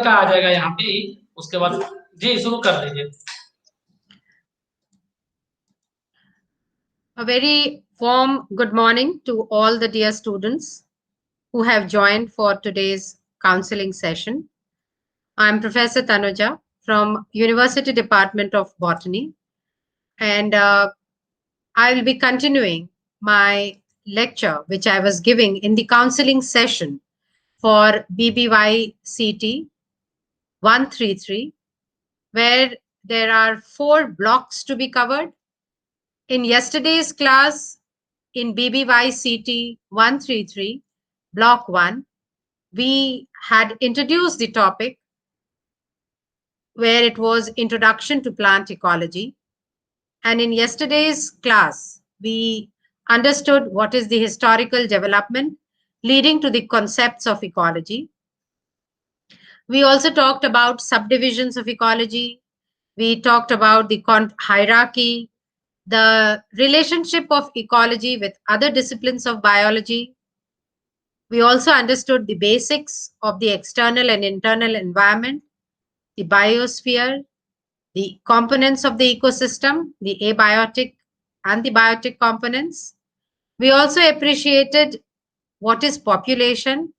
का आ जाएगा यहाँ पे ही, उसके बाद जी शुरू कर दीजिए। A very warm good morning to all the dear students who have joined for today's counseling session. I'm Professor Tanuja from University Department of Botany, and I will be continuing my lecture which I was giving in the counseling session for BBY CT 133, where there are 4 blocks to be covered. In yesterday's class, in BBY CT 133, Block 1, we had introduced the topic where it was Introduction to Plant Ecology. And in yesterday's class, we understood what is the historical development leading to the concepts of ecology. We also talked about subdivisions of ecology. We talked about the hierarchy, the relationship of ecology with other disciplines of biology. We also understood the basics of the external and internal environment, the biosphere, the components of the ecosystem, the abiotic and the biotic components. We also appreciated what is population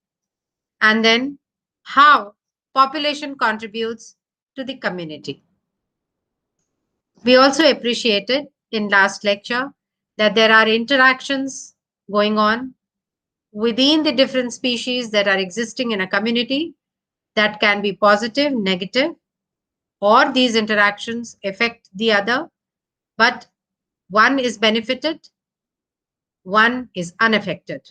and then how population contributes to the community. We also appreciated in last lecture that there are interactions going on within the different species that are existing in a community that can be positive, negative, or these interactions affect the other, but one is benefited, one is unaffected.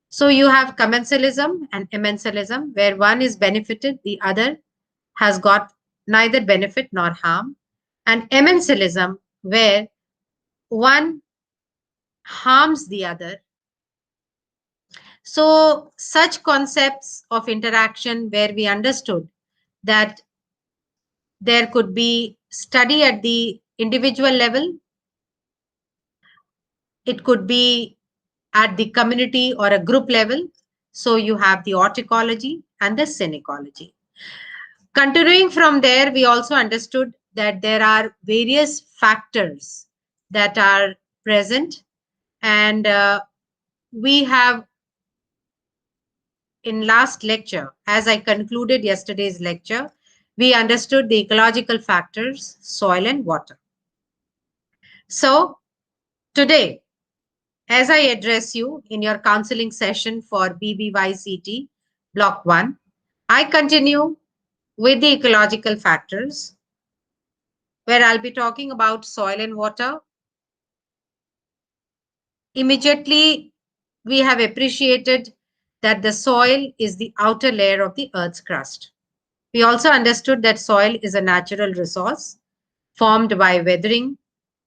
So you have commensalism and amensalism, where one is benefited, the other has got neither benefit nor harm, and amensalism, where one harms the other. So such concepts of interaction where we understood that there could be study at the individual level, it could be at the community or a group level. So you have the auticology and the synecology. Continuing from there, we also understood that there are various factors that are present, and we have in last lecture, as I concluded yesterday's lecture, we understood the ecological factors, soil and water. So today, as I address you in your counseling session for BBYCT Block 1, I continue with the ecological factors, where I'll be talking about soil and water. Immediately, we have appreciated that the soil is the outer layer of the Earth's crust. We also understood that soil is a natural resource formed by weathering,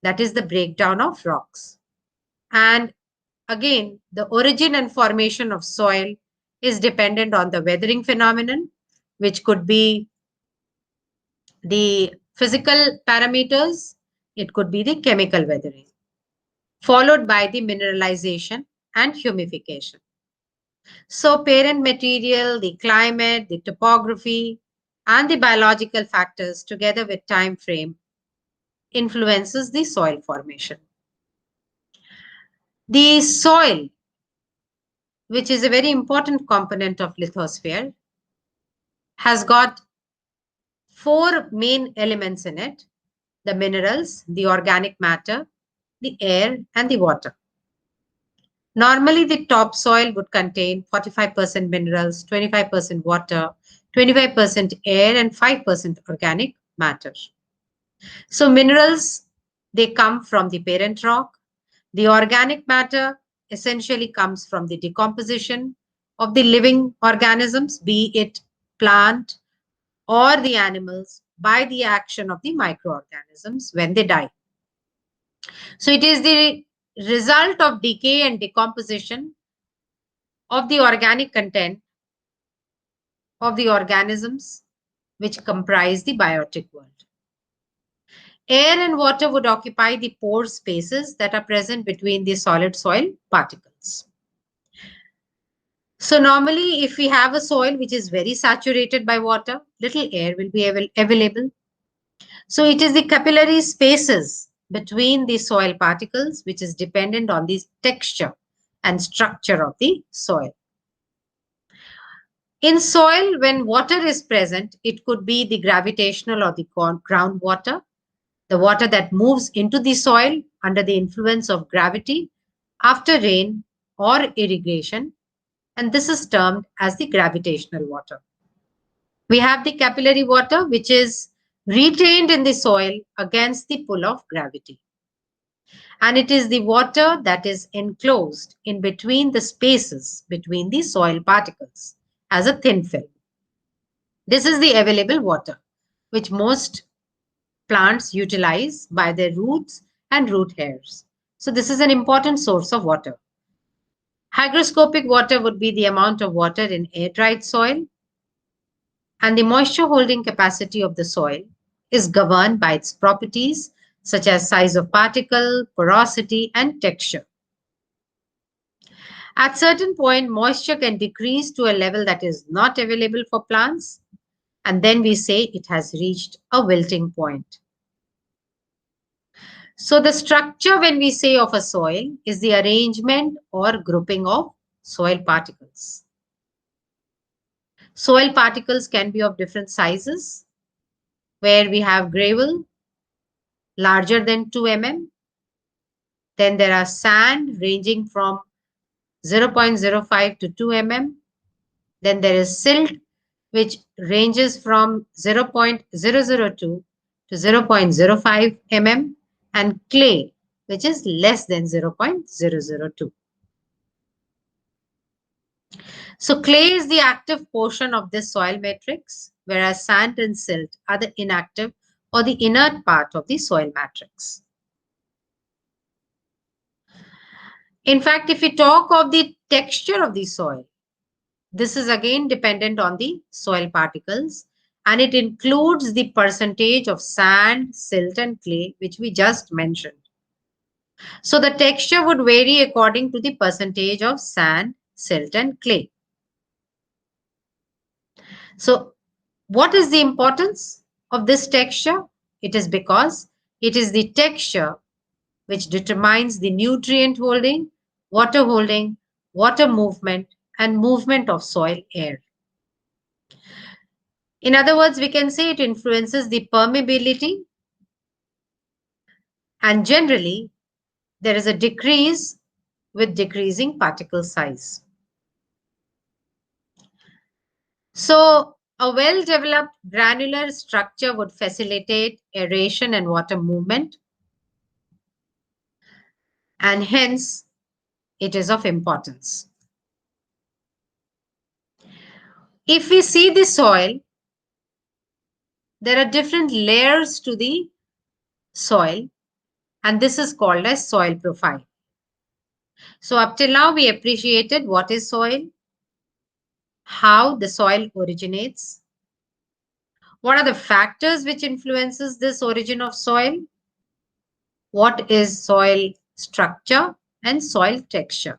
that is the breakdown of rocks. And again, the origin and formation of soil is dependent on the weathering phenomenon, which could be the physical parameters, it could be the chemical weathering, followed by the mineralization and humification. So parent material, the climate, the topography, and the biological factors together with time frame influences the soil formation. The soil, which is a very important component of lithosphere, has got 4 main elements in it: the minerals, the organic matter, the air, and the water. Normally, the topsoil would contain 45% minerals, 25% water, 25% air, and 5% organic matter. So minerals, they come from the parent rock. The organic matter essentially comes from the decomposition of the living organisms, be it plant or the animals, by the action of the microorganisms when they die. So it is the result of decay and decomposition of the organic content of the organisms which comprise the biotic world. Air and water would occupy the pore spaces that are present between the solid soil particles. So normally, if we have a soil which is very saturated by water, little air will be available. So it is the capillary spaces between the soil particles which is dependent on the texture and structure of the soil. In soil, when water is present, it could be the gravitational or the groundwater, the water that moves into the soil under the influence of gravity after rain or irrigation, and this is termed as the gravitational water. We have the capillary water, which is retained in the soil against the pull of gravity. And it is the water that is enclosed in between the spaces between the soil particles as a thin film. This is the available water, which most plants utilize by their roots and root hairs. So this is an important source of water. Hygroscopic water would be the amount of water in air-dried soil, and the moisture holding capacity of the soil is governed by its properties such as size of particle, porosity, and texture. At certain point, moisture can decrease to a level that is not available for plants, and then we say it has reached a wilting point. So the structure when we say of a soil is the arrangement or grouping of soil particles. Soil particles can be of different sizes, where we have gravel larger than 2 mm. Then there are sand ranging from 0.05 to 2 mm. Then there is silt, which ranges from 0.002 to 0.05 mm, and clay, which is less than 0.002. So clay is the active portion of this soil matrix, whereas sand and silt are the inactive or the inert part of the soil matrix. In fact, if we talk of the texture of the soil, this is again dependent on the soil particles, and it includes the percentage of sand, silt, and clay, which we just mentioned. So the texture would vary according to the percentage of sand, silt, and clay. So what is the importance of this texture? It is because it is the texture which determines the nutrient holding, water movement, and movement of soil air. In other words, we can say it influences the permeability, and generally there is a decrease with decreasing particle size. So a well-developed granular structure would facilitate aeration and water movement, and hence it is of importance. If we see the soil, there are different layers to the soil, and this is called as soil profile. So up till now, we appreciated what is soil, how the soil originates, what are the factors which influences this origin of soil, what is soil structure and soil texture.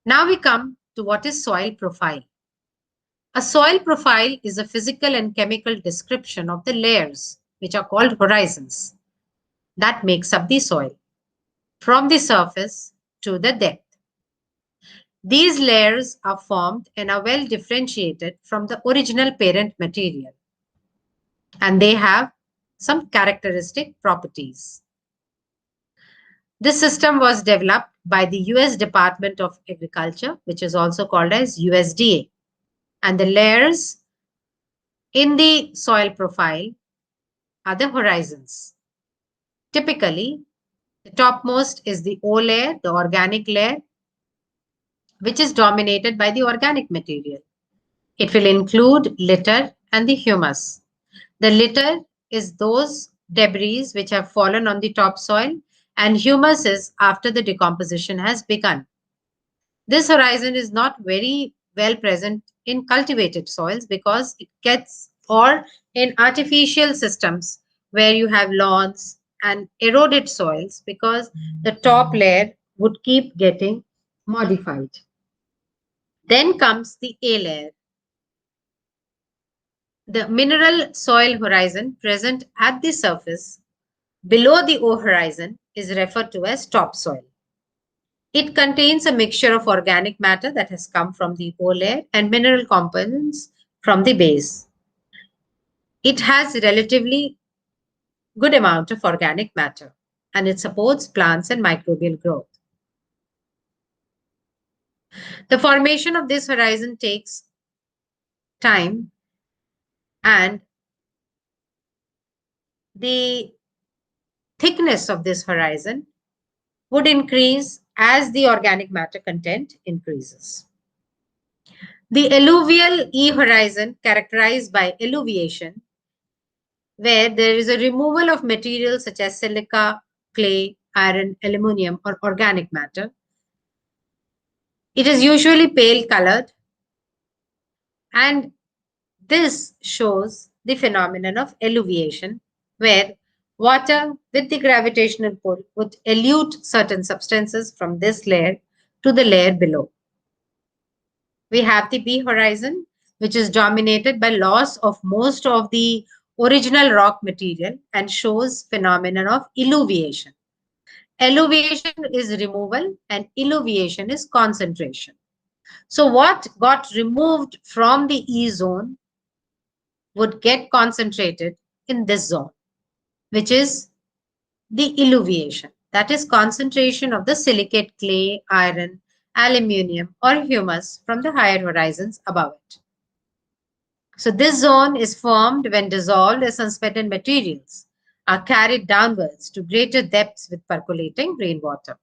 Now we come to what is soil profile. A soil profile is a physical and chemical description of the layers, which are called horizons, that makes up the soil, from the surface to the depth. These layers are formed and are well differentiated from the original parent material, and they have some characteristic properties. This system was developed by the US Department of Agriculture, which is also called as USDA, and the layers in the soil profile are the horizons. Typically, the topmost is the O layer, the organic layer, which is dominated by the organic material. It will include litter and the humus. The litter is those debris which have fallen on the topsoil, and humus is after the decomposition has begun. This horizon is not very well present in cultivated soils because it gets, or in artificial systems where you have lawns and eroded soils, because the top layer would keep getting modified. Then comes the A layer. The mineral soil horizon present at the surface below the O horizon is referred to as topsoil. It contains a mixture of organic matter that has come from the O layer and mineral components from the base. It has relatively good amount of organic matter and it supports plants and microbial growth. The formation of this horizon takes time and the thickness of this horizon would increase as the organic matter content increases. The alluvial E horizon characterized by alluviation, where there is a removal of materials such as silica, clay, iron, aluminum, or organic matter. It is usually pale colored, and this shows the phenomenon of alluviation, where water with the gravitational pull would elute certain substances from this layer to the layer below. We have the B horizon, which is dominated by loss of most of the original rock material and shows phenomenon of illuviation. Alluviation is removal and illuviation is concentration. So what got removed from the E zone would get concentrated in this zone, which is the illuviation. That is concentration of the silicate, clay, iron, aluminium, or humus from the higher horizons above it. So this zone is formed when dissolved or suspended materials are carried downwards to greater depths with percolating rainwater.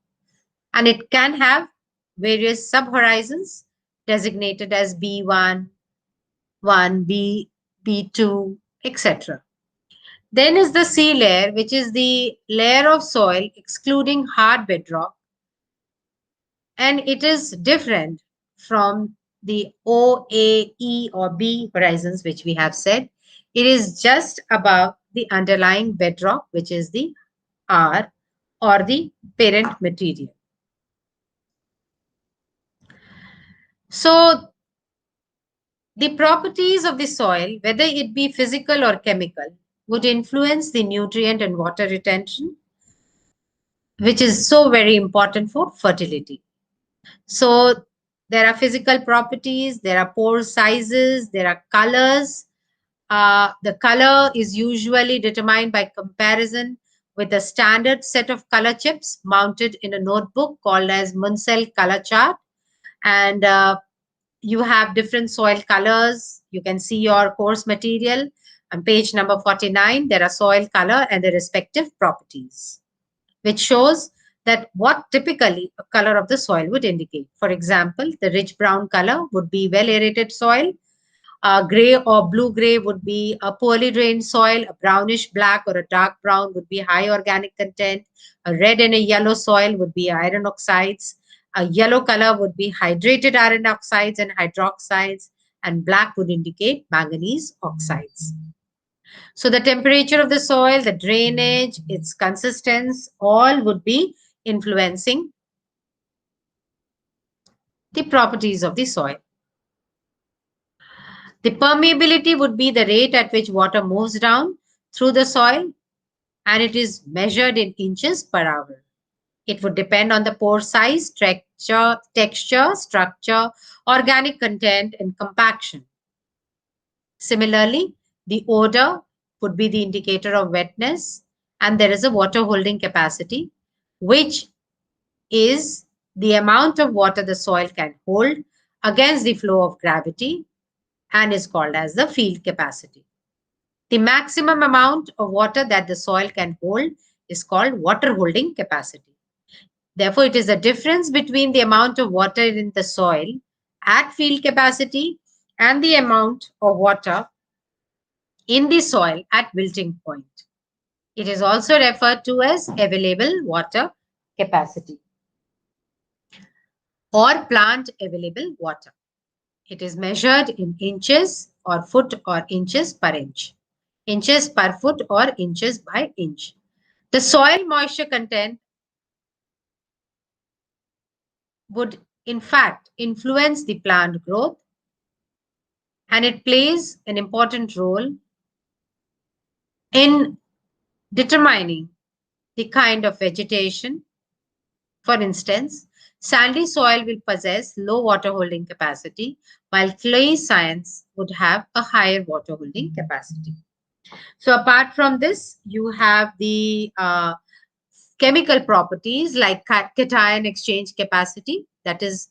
And it can have various subhorizons designated as B1, 1B, B2, etc. Then is the C layer, which is the layer of soil excluding hard bedrock. And it is different from the O, A, E, or B horizons, which we have said. It is just above the underlying bedrock, which is the R or the parent material. So the properties of the soil, whether it be physical or chemical, would influence the nutrient and water retention, which is so very important for fertility. So there are physical properties, there are pore sizes, there are colors. The color is usually determined by comparison with a standard set of color chips mounted in a notebook called as Munsell color chart. And you have different soil colors. You can see your course material. On page number 49, there are soil color and their respective properties, which shows that what typically a color of the soil would indicate. For example, the rich brown color would be well aerated soil. Gray or blue gray would be a poorly drained soil. A brownish black or a dark brown would be high organic content. A red and a yellow soil would be iron oxides. A yellow color would be hydrated iron oxides and hydroxides, and black would indicate manganese oxides. So the temperature of the soil, the drainage, its consistence, all would be influencing the properties of the soil. The permeability would be the rate at which water moves down through the soil, and it is measured in inches per hour. It would depend on the pore size, texture, structure, organic content, and compaction. Similarly, the odor would be the indicator of wetness, and there is a water holding capacity, which is the amount of water the soil can hold against the flow of gravity and is called as the field capacity. The maximum amount of water that the soil can hold is called water holding capacity. Therefore, it is the difference between the amount of water in the soil at field capacity and the amount of water in the soil at wilting point. It is also referred to as available water capacity or plant available water. It is measured in inches or foot or inches per inch, inches per foot or inches by inch. The soil moisture content would in fact, influence the plant growth, and it plays an important role in determining the kind of vegetation. For instance, sandy soil will possess low water holding capacity, while clay sands would have a higher water holding capacity. So apart from this, you have the chemical properties like cation exchange capacity, that is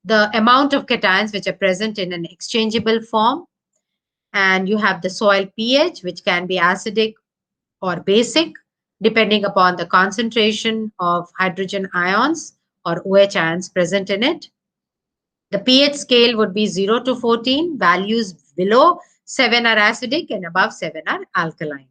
the amount of cations which are present in an exchangeable form. And you have the soil pH, which can be acidic or basic, depending upon the concentration of hydrogen ions or OH ions present in it. The pH scale would be 0 to 14. Values below 7 are acidic and above 7 are alkaline.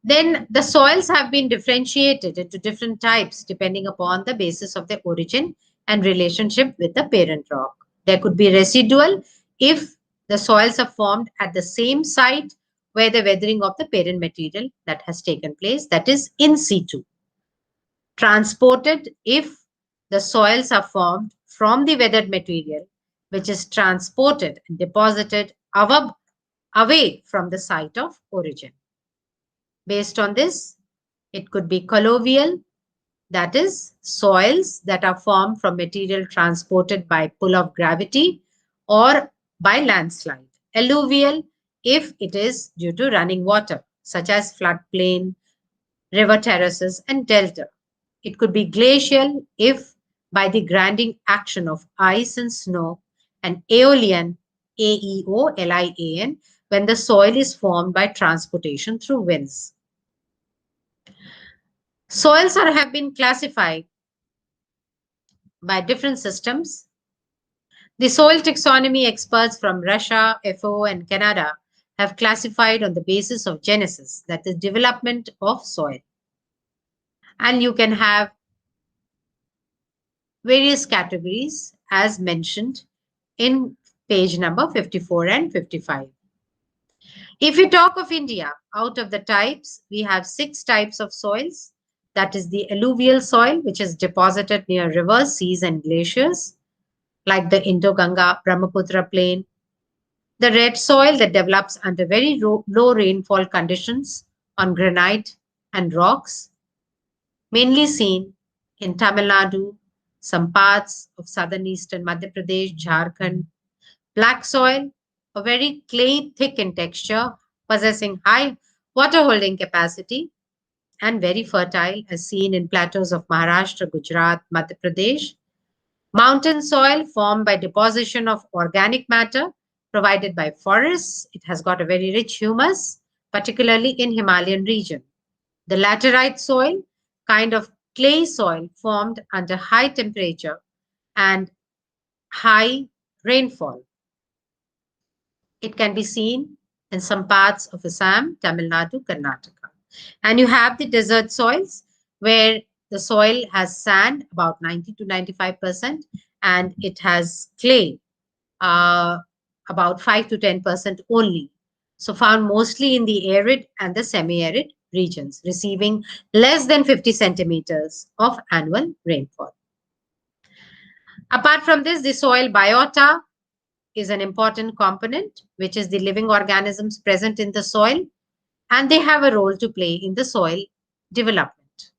Then the soils have been differentiated into different types depending upon the basis of their origin and relationship with the parent rock. There could be residual if the soils are formed at the same site where the weathering of the parent material that has taken place, that is in situ. Transported if the soils are formed from the weathered material, which is transported and deposited away from the site of origin. Based on this, it could be collovial, that is, soils that are formed from material transported by pull of gravity or by landslide. Alluvial, if it is due to running water, such as floodplain, river terraces, and delta. It could be glacial if by the grinding action of ice and snow, and aeolian, AEOLIAN, when the soil is formed by transportation through winds. Soils have been classified by different systems. The soil taxonomy experts from Russia, FAO, and Canada have classified on the basis of genesis, that is, development of soil. And you can have various categories as mentioned in page number 54 and 55. If you talk of India, out of the types, we have 6 types of soils. That is the alluvial soil, which is deposited near rivers, seas, and glaciers, like the Indo-Ganga Brahmaputra plain. The red soil that develops under very low rainfall conditions on granite and rocks, mainly seen in Tamil Nadu, some parts of southern eastern Madhya Pradesh, Jharkhand. Black soil, a very clay thick in texture, possessing high water holding capacity and very fertile, as seen in plateaus of Maharashtra, Gujarat, Madhya Pradesh. Mountain soil formed by deposition of organic matter provided by forests. It has got a very rich humus, particularly in Himalayan region. The laterite soil, kind of clay soil formed under high temperature and high rainfall. It can be seen in some parts of Assam, Tamil Nadu, Karnataka. And you have the desert soils where the soil has sand about 90 to 95%, and it has clay about 5 to 10% only. So found mostly in the arid and the semi-arid regions, receiving less than 50 centimeters of annual rainfall. Apart from this, the soil biota is an important component, which is the living organisms present in the soil, and they have a role to play in the soil development,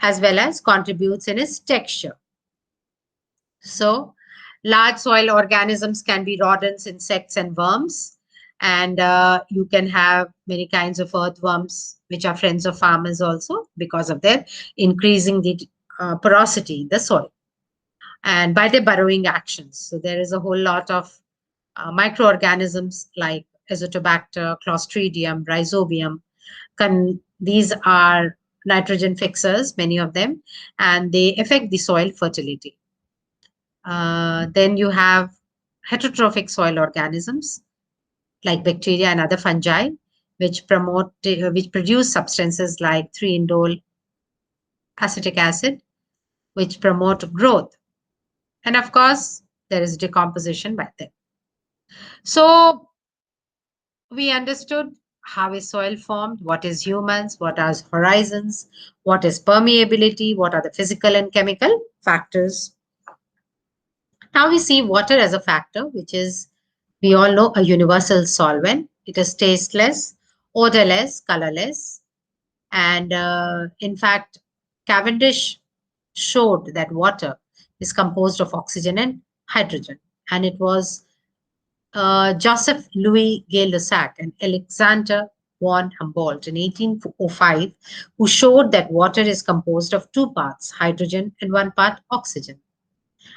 as well as contributes in its texture. So, large soil organisms can be rodents, insects, and worms, and you can have many kinds of earthworms, which are friends of farmers also, because of their increasing the porosity in the soil and by their burrowing actions. So there is a whole lot of microorganisms like Azotobacter, Clostridium, Rhizobium. These are nitrogen fixers, many of them, and they affect the soil fertility. Then you have heterotrophic soil organisms like bacteria and other fungi, which produce substances like 3-indole acetic acid, which promote growth. And of course, there is decomposition by them. So we understood how is soil formed, what is humans, what are horizons, what is permeability, what are the physical and chemical factors. Now we see water as a factor, which is, we all know, a universal solvent. It is tasteless, odorless, colorless. And in fact, Cavendish showed that water is composed of oxygen and hydrogen. And it was Joseph Louis Gay-Lussac and Alexander von Humboldt in 1805 who showed that water is composed of two parts, hydrogen and one part oxygen.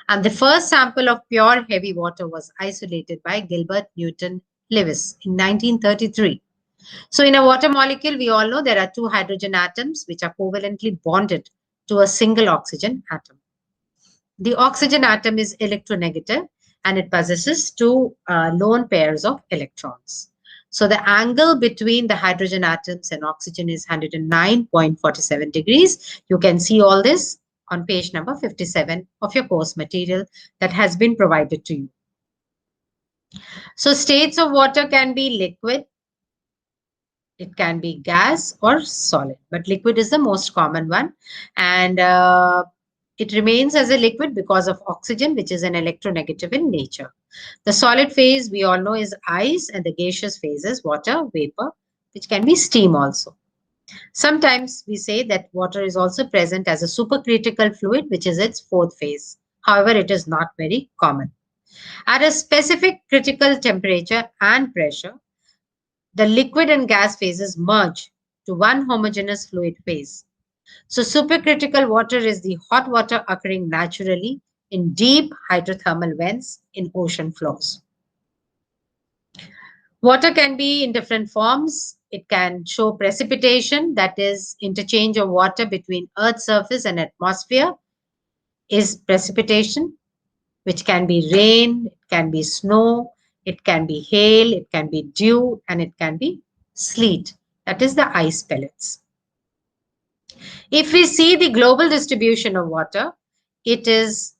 And the first sample of pure heavy water was isolated by Gilbert Newton Lewis in 1933. So in a water molecule, we all know there are two hydrogen atoms which are covalently bonded to a single oxygen atom. The oxygen atom is electronegative and it possesses two lone pairs of electrons. So the angle between the hydrogen atoms and oxygen is 109.47 degrees. You can see all this on page number 57 of your course material that has been provided to you. So states of water can be liquid, it can be gas or solid, but liquid is the most common one. And it remains as a liquid because of oxygen, which is an electronegative in nature. The solid phase we all know is ice, and the gaseous phase is water, vapor, which can be steam also. Sometimes we say that water is also present as a supercritical fluid, which is its fourth phase. However, it is not very common. At a specific critical temperature and pressure, the liquid and gas phases merge to one homogeneous fluid phase. So supercritical water is the hot water occurring naturally in deep hydrothermal vents in ocean floors. Water can be in different forms. It can show precipitation, that is interchange of water between Earth's surface and atmosphere is precipitation, which can be rain, it can be snow, it can be hail, it can be dew, and it can be sleet, that is the ice pellets. If we see the global distribution of water, it is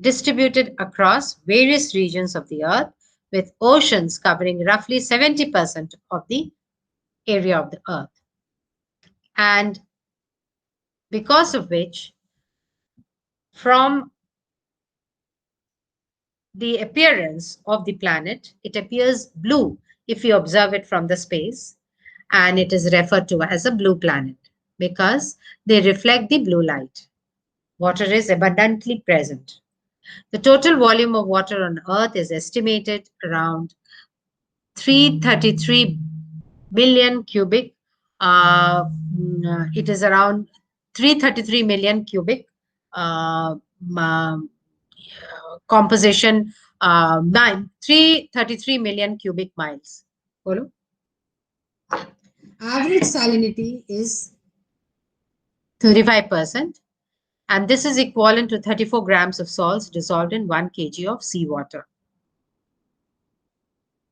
distributed across various regions of the earth, with oceans covering roughly 70% of the area of the earth. And because of which, from the appearance of the planet, it appears blue if you observe it from the space, and it is referred to as a blue planet because they reflect the blue light. Water is abundantly present. The total volume of water on Earth is estimated around 333 million cubic. It is around 333 million cubic composition, 333 million cubic miles. Bolo? Average salinity is 35%, and this is equivalent to 34 grams of salts dissolved in 1 kg of seawater.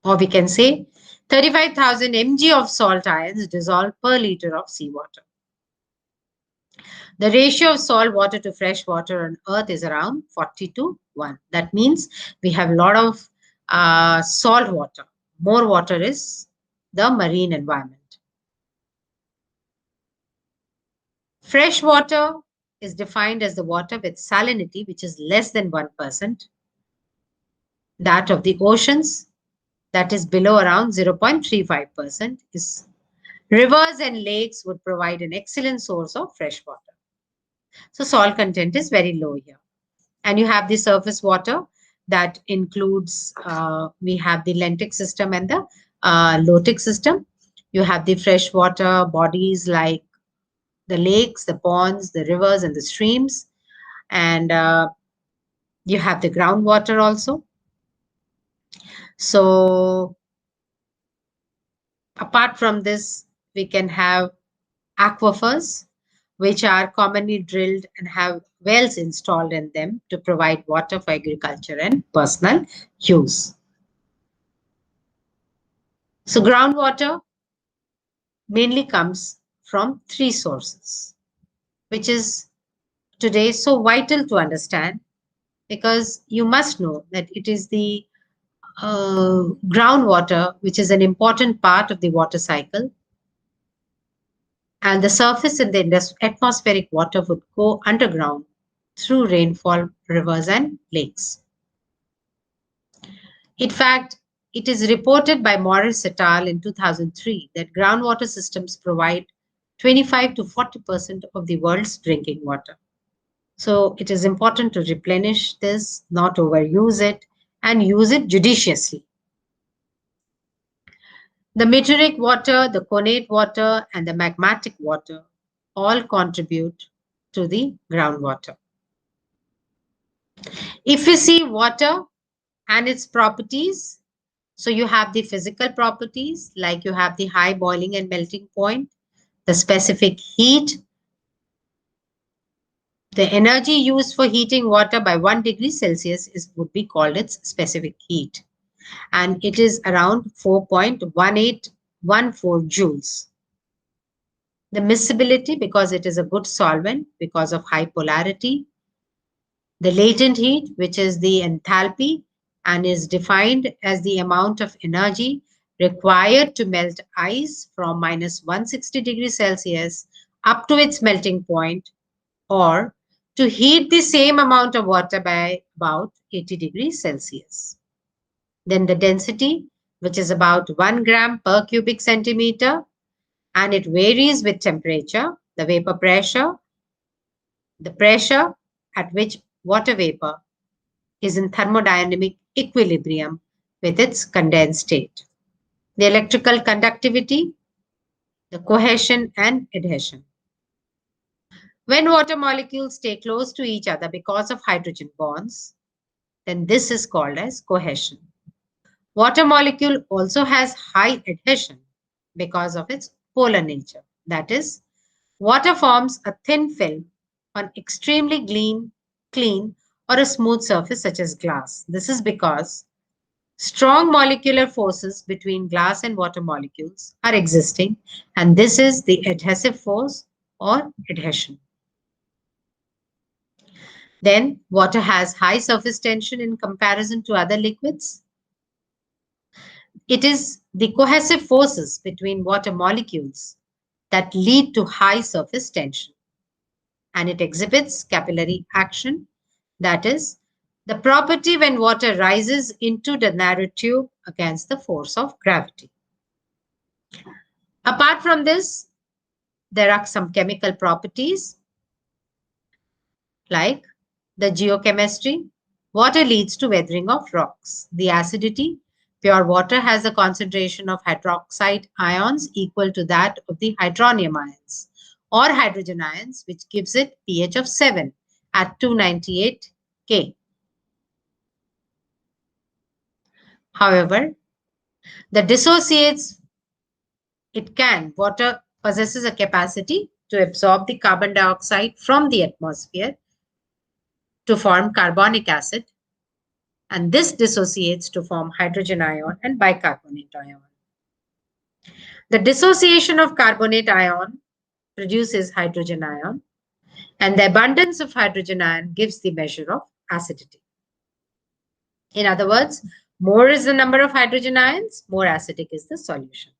Or we can say 35,000 mg of salt ions dissolved per liter of seawater. The ratio of salt water to fresh water on Earth is around 40 to 1. That means we have a lot of salt water. More water is the marine environment. Fresh water is defined as the water with salinity which is less than 1%. That of the oceans, that is below around 0.35%. Is rivers and lakes would provide an excellent source of fresh water. So salt content is very low here. And you have the surface water that includes, we have the lentic system and the lotic system. You have the freshwater bodies like the lakes, the ponds, the rivers, and the streams. And you have the groundwater also. So apart from this, we can have aquifers, which are commonly drilled and have wells installed in them to provide water for agriculture and personal use. So groundwater mainly comes from 3 sources, which is today so vital to understand, because you must know that it is the groundwater, which is an important part of the water cycle, and the surface in the atmospheric water would go underground through rainfall, rivers, and lakes. In fact, it is reported by Morris et al. In 2003 that groundwater systems provide 25 to 40% of the world's drinking water. So it is important to replenish this, not overuse it, and use it judiciously. The meteoric water, the connate water, and the magmatic water all contribute to the groundwater. If you see water and its properties, so you have the physical properties, like you have the high boiling and melting point, the specific heat, the energy used for heating water by 1 degree Celsius would be called its specific heat. And it is around 4.1814 joules. The miscibility, because it is a good solvent because of high polarity. The latent heat, which is the enthalpy and is defined as the amount of energy required to melt ice from minus 160 degrees Celsius up to its melting point, or to heat the same amount of water by about 80 degrees Celsius. Then the density, which is about 1 gram per cubic centimeter, and it varies with temperature, the vapor pressure, the pressure at which water vapor is in thermodynamic equilibrium with its condensed state. The electrical conductivity, the cohesion and adhesion. When water molecules stay close to each other because of hydrogen bonds, then this is called as cohesion. Water molecule also has high adhesion because of its polar nature. That is, water forms a thin film on extremely clean or a smooth surface such as glass. This is because strong molecular forces between glass and water molecules are existing, and this is the adhesive force or adhesion. Then water has high surface tension in comparison to other liquids. It is the cohesive forces between water molecules that lead to high surface tension, and it exhibits capillary action, that is, the property when water rises into the narrow tube against the force of gravity. Apart from this, there are some chemical properties like the geochemistry. Water leads to weathering of rocks. The acidity, pure water has a concentration of hydroxide ions equal to that of the hydronium ions or hydrogen ions, which gives it pH of 7 at 298 K. However, the dissociates, water possesses a capacity to absorb the carbon dioxide from the atmosphere to form carbonic acid, and this dissociates to form hydrogen ion and bicarbonate ion. The dissociation of carbonate ion produces hydrogen ion, and the abundance of hydrogen ion gives the measure of acidity. In other words, more is the number of hydrogen ions, more acidic is the solution.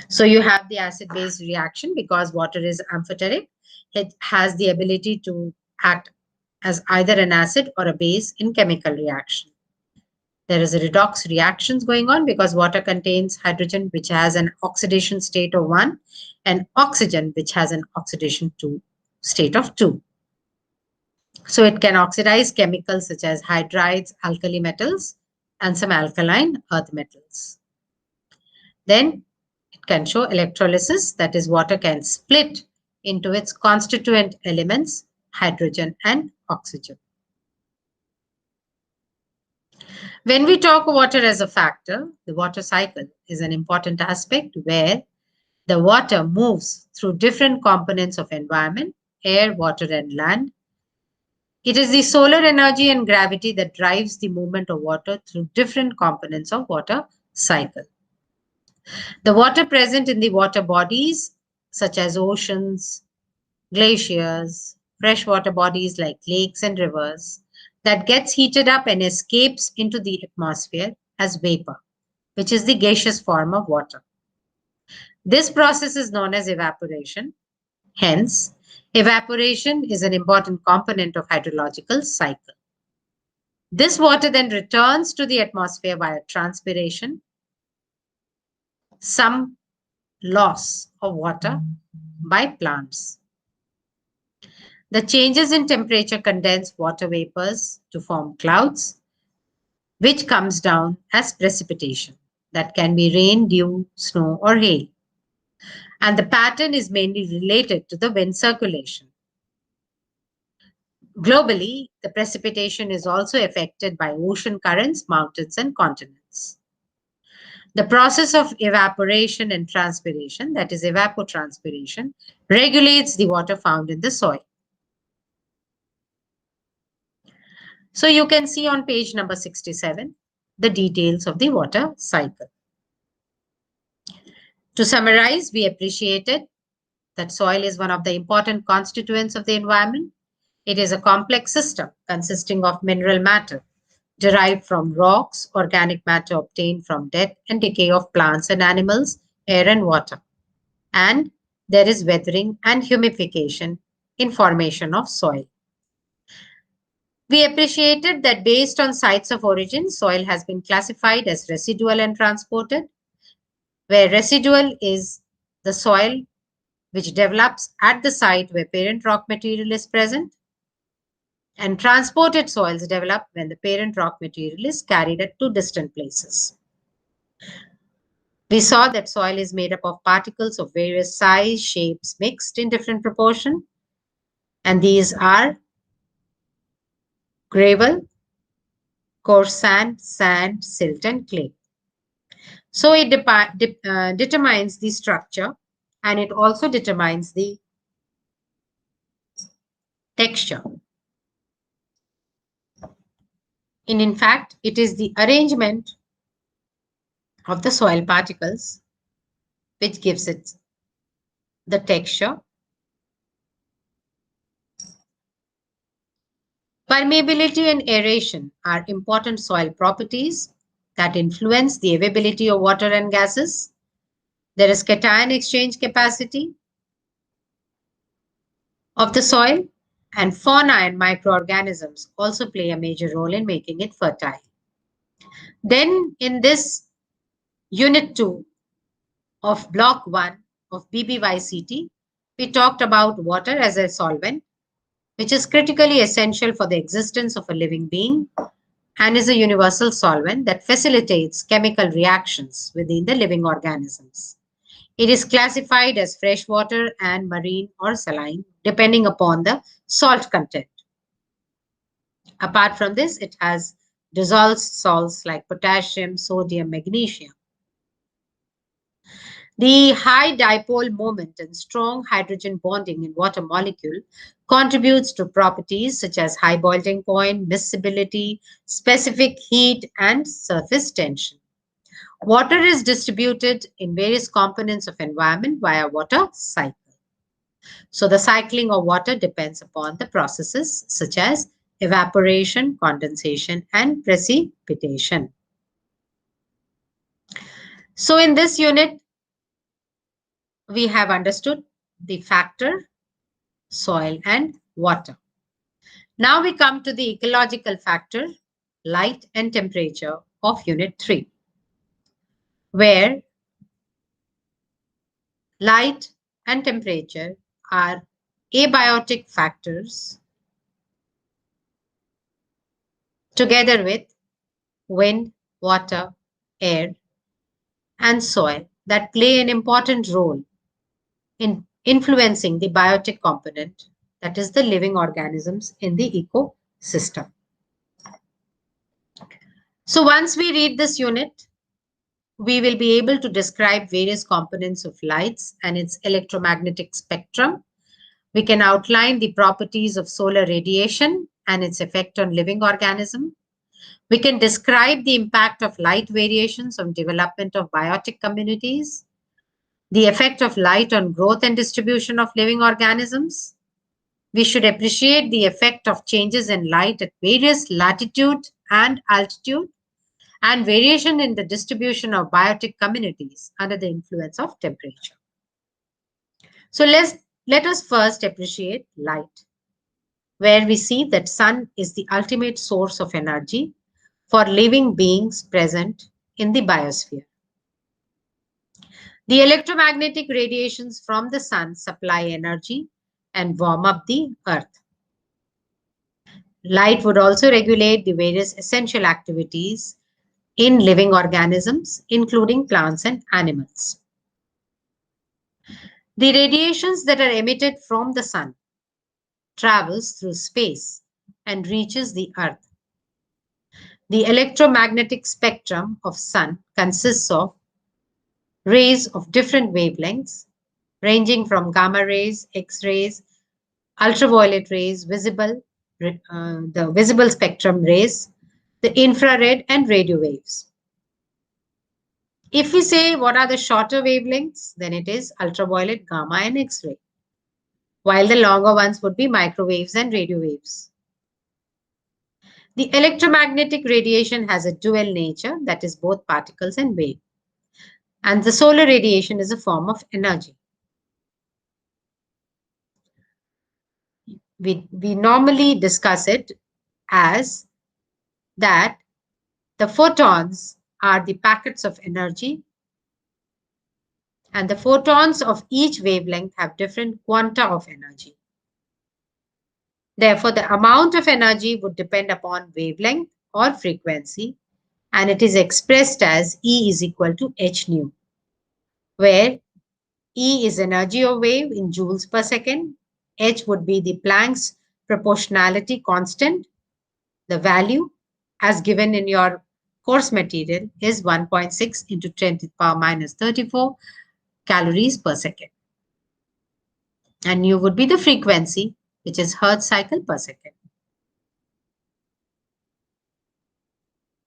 So you have the acid-base reaction because water is amphoteric. It has the ability to act as either an acid or a base in chemical reaction. There is a redox reactions going on because water contains hydrogen, which has an oxidation state of 1, and oxygen, which has an oxidation state of 2. So it can oxidize chemicals such as hydrides, alkali metals, and some alkaline earth metals. Then it can show electrolysis, that is, water can split into its constituent elements, hydrogen and oxygen. When we talk water as a factor, the water cycle is an important aspect where the water moves through different components of environment, air, water, and land. It is the solar energy and gravity that drives the movement of water through different components of water cycle. The water present in the water bodies, such as oceans, glaciers, freshwater bodies like lakes and rivers, that gets heated up and escapes into the atmosphere as vapor, which is the gaseous form of water. This process is known as evaporation. Hence, evaporation is an important component of hydrological cycle. This water then returns to the atmosphere via transpiration, some loss of water by plants. The changes in temperature condense water vapors to form clouds, which comes down as precipitation. That can be rain, dew, snow, or hail. And the pattern is mainly related to the wind circulation. Globally, the precipitation is also affected by ocean currents, mountains, and continents. The process of evaporation and transpiration, that is evapotranspiration, regulates the water found in the soil. So you can see on page number 67 the details of the water cycle. To summarize, we appreciated that soil is one of the important constituents of the environment. It is a complex system consisting of mineral matter derived from rocks, organic matter obtained from death and decay of plants and animals, air and water. And there is weathering and humidification in formation of soil. We appreciated that based on sites of origin, soil has been classified as residual and transported, where residual is the soil which develops at the site where parent rock material is present, and transported soils develop when the parent rock material is carried to distant places. We saw that soil is made up of particles of various size, shapes, mixed in different proportion, and these are gravel, coarse sand, silt, and clay. So it determines the structure, and it also determines the texture. And in fact, it is the arrangement of the soil particles which gives it the texture. Permeability and aeration are important soil properties that influence the availability of water and gases. There is cation exchange capacity of the soil, and fauna and microorganisms also play a major role in making it fertile. Then in this unit 2 of block 1 of BBYCT, we talked about water as a solvent, which is critically essential for the existence of a living being and is a universal solvent that facilitates chemical reactions within the living organisms. It is classified as freshwater and marine or saline, depending upon the salt content. Apart from this, it has dissolved salts like potassium, sodium, magnesium. The high dipole moment and strong hydrogen bonding in water molecule contributes to properties such as high boiling point, miscibility, specific heat, and surface tension. Water is distributed in various components of environment via water cycle. So the cycling of water depends upon the processes such as evaporation, condensation, and precipitation. So in this unit, we have understood the factor, soil, and water. Now we come to the ecological factor, light and temperature of unit 3, where light and temperature are abiotic factors together with wind, water, air, and soil that play an important role in influencing the biotic component, that is the living organisms in the ecosystem. So once we read this unit, we will be able to describe various components of lights and its electromagnetic spectrum. We can outline the properties of solar radiation and its effect on living organism. We can describe the impact of light variations on development of biotic communities, the effect of light on growth and distribution of living organisms. We should appreciate the effect of changes in light at various latitude and altitude and variation in the distribution of biotic communities under the influence of temperature. So let us first appreciate light, where we see that sun is the ultimate source of energy for living beings present in the biosphere. The electromagnetic radiations from the sun supply energy and warm up the earth. Light would also regulate the various essential activities in living organisms, including plants and animals. The radiations that are emitted from the sun travels through space and reaches the earth. The electromagnetic spectrum of sun consists of rays of different wavelengths, ranging from gamma rays, X-rays, ultraviolet rays, the visible spectrum rays, the infrared and radio waves. If we say what are the shorter wavelengths, then it is ultraviolet, gamma, and X-ray, while the longer ones would be microwaves and radio waves. The electromagnetic radiation has a dual nature, that is both particles and wave. And the solar radiation is a form of energy. We normally discuss it as that the photons are the packets of energy, and the photons of each wavelength have different quanta of energy. Therefore, the amount of energy would depend upon wavelength or frequency, and it is expressed as E is equal to h nu, where E is energy of wave in joules per second, h would be the Planck's proportionality constant. The value, as given in your course material, is 1.6 into 10 to the power minus 34 calories per second. And nu would be the frequency, which is Hertz cycle per second.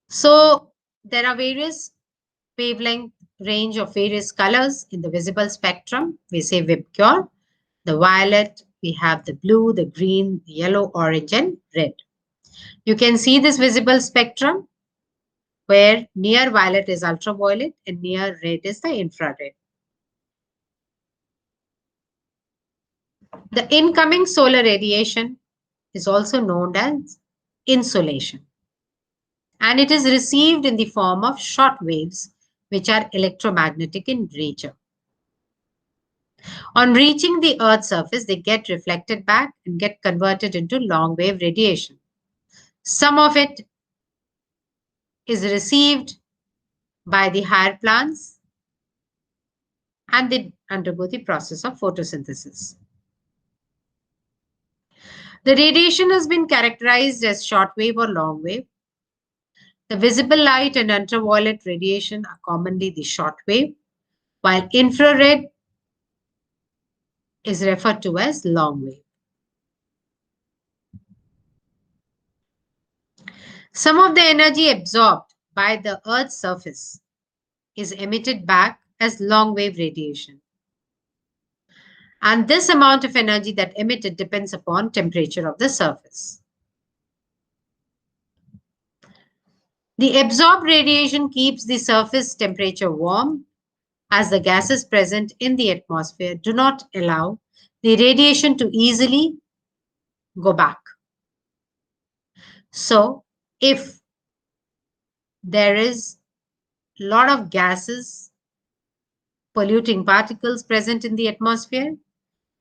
So there are various wavelength range of various colors in the visible spectrum. We say VIBGYOR. The violet, we have the blue, the green, the yellow, orange, and red. You can see this visible spectrum where near violet is ultraviolet and near red is the infrared. The incoming solar radiation is also known as insolation, and it is received in the form of short waves, which are electromagnetic in nature. On reaching the Earth's surface, they get reflected back and get converted into long wave radiation. Some of it is received by the higher plants, and they undergo the process of photosynthesis. The radiation has been characterized as short wave or long wave. The visible light and ultraviolet radiation are commonly the short wave, while infrared is referred to as long wave. Some of the energy absorbed by the Earth's surface is emitted back as long wave radiation. And this amount of energy that emitted depends upon temperature of the surface. The absorbed radiation keeps the surface temperature warm, as the gases present in the atmosphere do not allow the radiation to easily go back. So, if there is a lot of gases, polluting particles present in the atmosphere,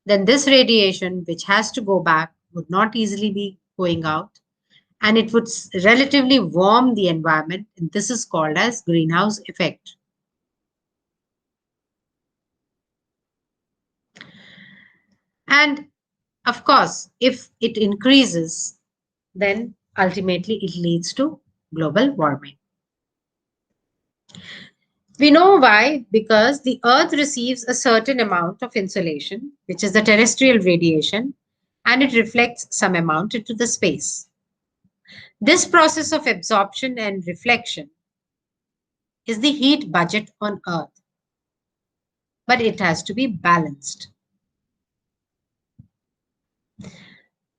then this radiation, which has to go back, would not easily be going out, and it would relatively warm the environment, and this is called as greenhouse effect. And of course, if it increases, then ultimately it leads to global warming. We know why, because the Earth receives a certain amount of insolation, which is the terrestrial radiation, and it reflects some amount into the space. This process of absorption and reflection is the heat budget on Earth, but it has to be balanced.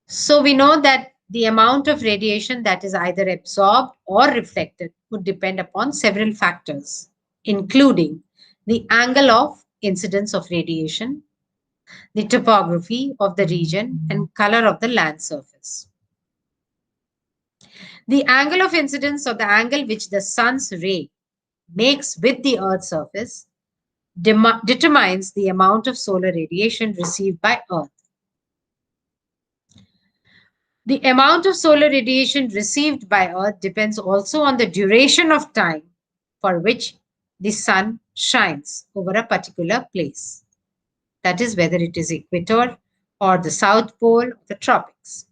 So we know that the amount of radiation that is either absorbed or reflected would depend upon several factors, including the angle of incidence of radiation, the topography of the region, and color of the land surface. The angle of incidence, or the angle which the sun's ray makes with the Earth's surface, determines the amount of solar radiation received by Earth. The amount of solar radiation received by Earth depends also on the duration of time for which the sun shines over a particular place. That is, whether it is equator or the South Pole or the tropics.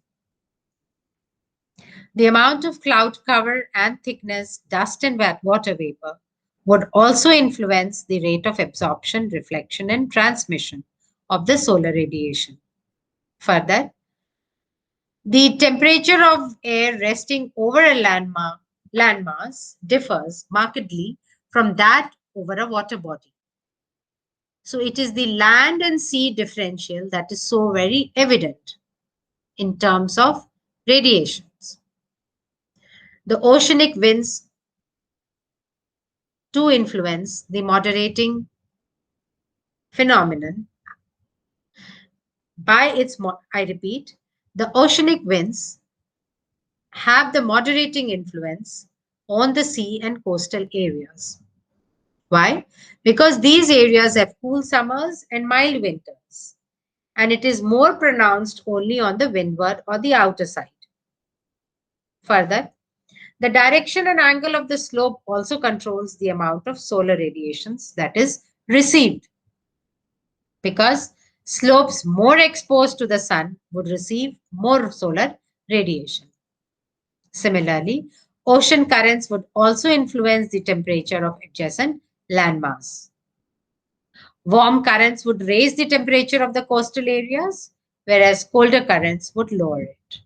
The amount of cloud cover and thickness, dust and water vapor would also influence the rate of absorption, reflection, and transmission of the solar radiation. Further, the temperature of air resting over a landmass differs markedly from that over a water body. So it is the land and sea differential that is so very evident in terms of radiations. The oceanic winds to influence the moderating phenomenon. By its, I repeat, the oceanic winds have the moderating influence on the sea and coastal areas. Why? Because these areas have cool summers and mild winters, and it is more pronounced only on the windward or the outer side. Further, the direction and angle of the slope also controls the amount of solar radiations that is received, because slopes more exposed to the sun would receive more solar radiation. Similarly, ocean currents would also influence the temperature of adjacent landmass. Warm currents would raise the temperature of the coastal areas, whereas colder currents would lower it.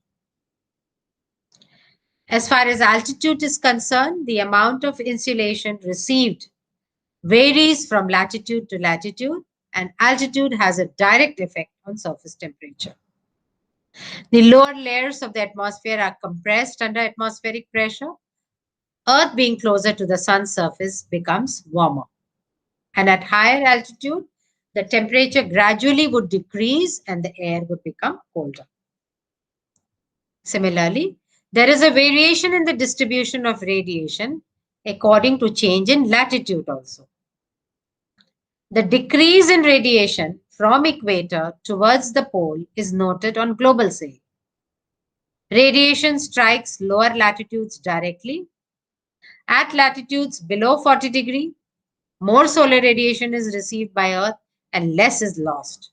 As far as altitude is concerned, the amount of insolation received varies from latitude to latitude, and altitude has a direct effect on surface temperature. The lower layers of the atmosphere are compressed under atmospheric pressure. Earth being closer to the sun's surface becomes warmer. And at higher altitude, the temperature gradually would decrease and the air would become colder. Similarly, there is a variation in the distribution of radiation according to change in latitude also. The decrease in radiation from equator towards the pole is noted on global scale. Radiation strikes lower latitudes directly. At latitudes below 40 degrees, more solar radiation is received by Earth and less is lost.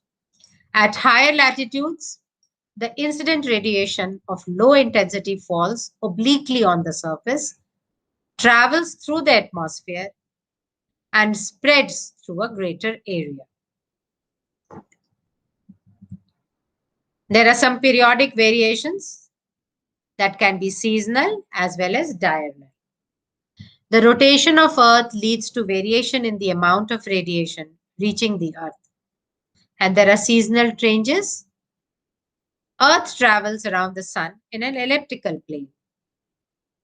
At higher latitudes, the incident radiation of low intensity falls obliquely on the surface, travels through the atmosphere, and spreads through a greater area. There are some periodic variations that can be seasonal as well as diurnal. The rotation of Earth leads to variation in the amount of radiation reaching the Earth. And there are seasonal changes. Earth travels around the sun in an elliptical plane.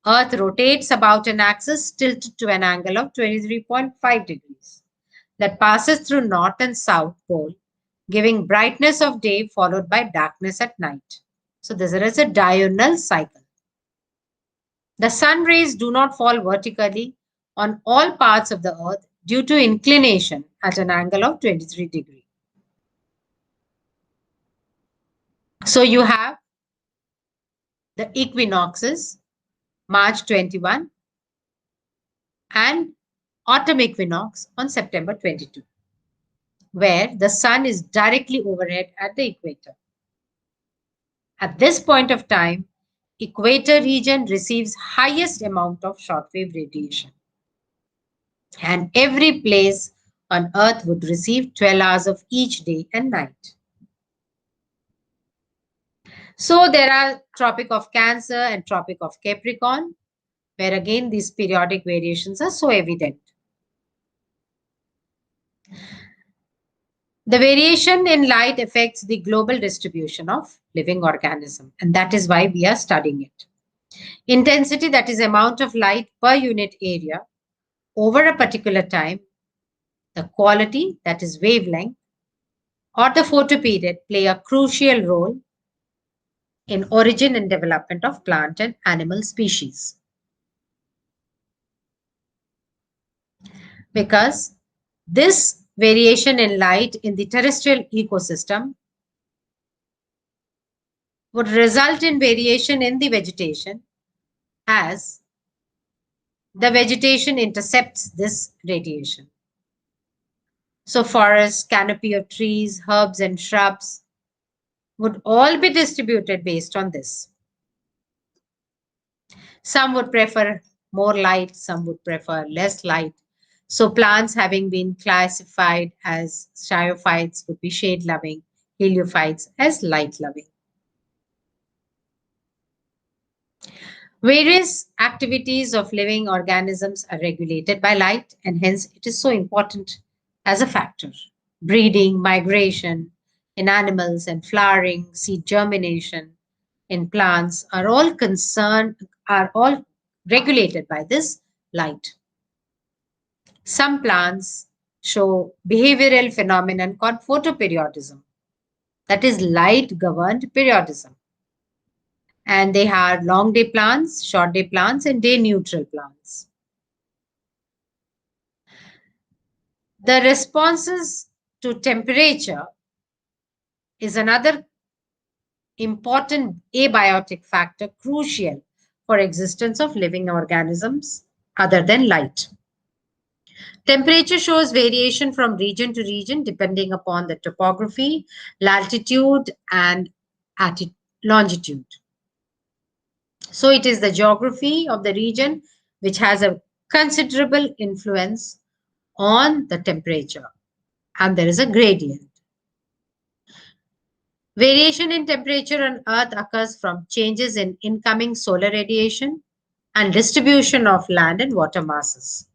Earth rotates about an axis tilted to an angle of 23.5 degrees that passes through north and south pole, giving brightness of day followed by darkness at night. So this is a diurnal cycle. The sun rays do not fall vertically on all parts of the Earth due to inclination at an angle of 23 degrees. So you have the equinoxes, March 21, and autumn equinox on September 22, where the sun is directly overhead at the equator. At this point of time, equator region receives highest amount of shortwave radiation. And every place on Earth would receive 12 hours of each day and night. So there are Tropic of Cancer and Tropic of Capricorn, where again these periodic variations are so evident. The variation in light affects the global distribution of living organism, and that is why we are studying it. Intensity, that is amount of light per unit area over a particular time, the quality, that is wavelength, or the photoperiod play a crucial role in origin and development of plant and animal species. Because this variation in light in the terrestrial ecosystem would result in variation in the vegetation as the vegetation intercepts this radiation. So forests, canopy of trees, herbs and shrubs would all be distributed based on this. Some would prefer more light, some would prefer less light. So plants having been classified as sciophytes would be shade loving, heliophytes as light loving. Various activities of living organisms are regulated by light, and hence it is so important as a factor. Breeding, migration in animals, and flowering, seed germination in plants are all regulated by this light. Some plants show behavioral phenomenon called photoperiodism, that is light governed periodism. And they are long day plants, short day plants, and day neutral plants. The responses to temperature is another important abiotic factor crucial for existence of living organisms other than light. Temperature shows variation from region to region depending upon the topography, latitude, and longitude. So it is the geography of the region which has a considerable influence on the temperature, and there is a gradient. Variation in temperature on Earth occurs from changes in incoming solar radiation and distribution of land and water masses.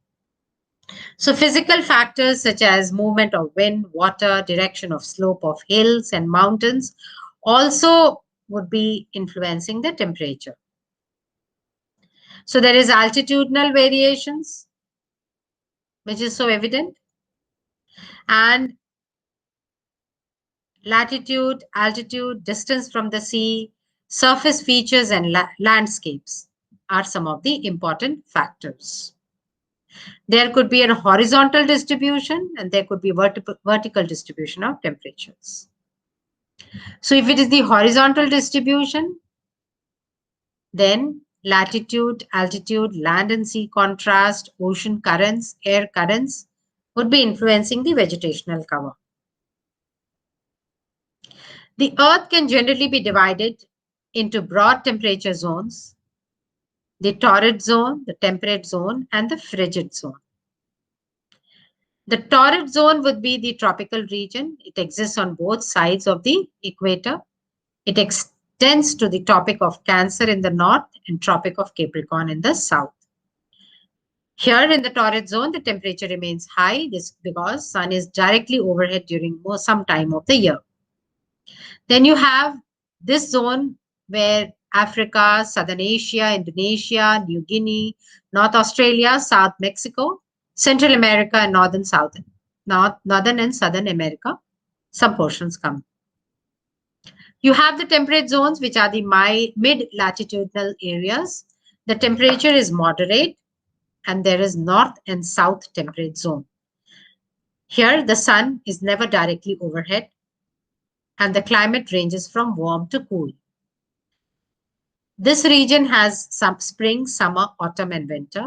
So physical factors such as movement of wind, water, direction of slope of hills and mountains also would be influencing the temperature. So there is altitudinal variations, which is so evident, and latitude, altitude, distance from the sea, surface features and landscapes are some of the important factors. There could be a horizontal distribution and there could be vertical distribution of temperatures. So if it is the horizontal distribution, then latitude, altitude, land and sea contrast, ocean currents, air currents would be influencing the vegetational cover. The Earth can generally be divided into broad temperature zones, the torrid zone, the temperate zone, and the frigid zone. The torrid zone would be the tropical region. It exists on both sides of the equator. It extends to the Tropic of Cancer in the north and Tropic of Capricorn in the south. Here in the torrid zone, the temperature remains high. This because sun is directly overhead during some time of the year. Then you have this zone where Africa, Southern Asia, Indonesia, New Guinea, North Australia, South Mexico, Central America, and Northern and Southern America, some portions come. You have the temperate zones, which are the mid-latitudinal areas. The temperature is moderate, and there is north and south temperate zone. Here, the sun is never directly overhead, and the climate ranges from warm to cool. This region has some spring, summer, autumn, and winter.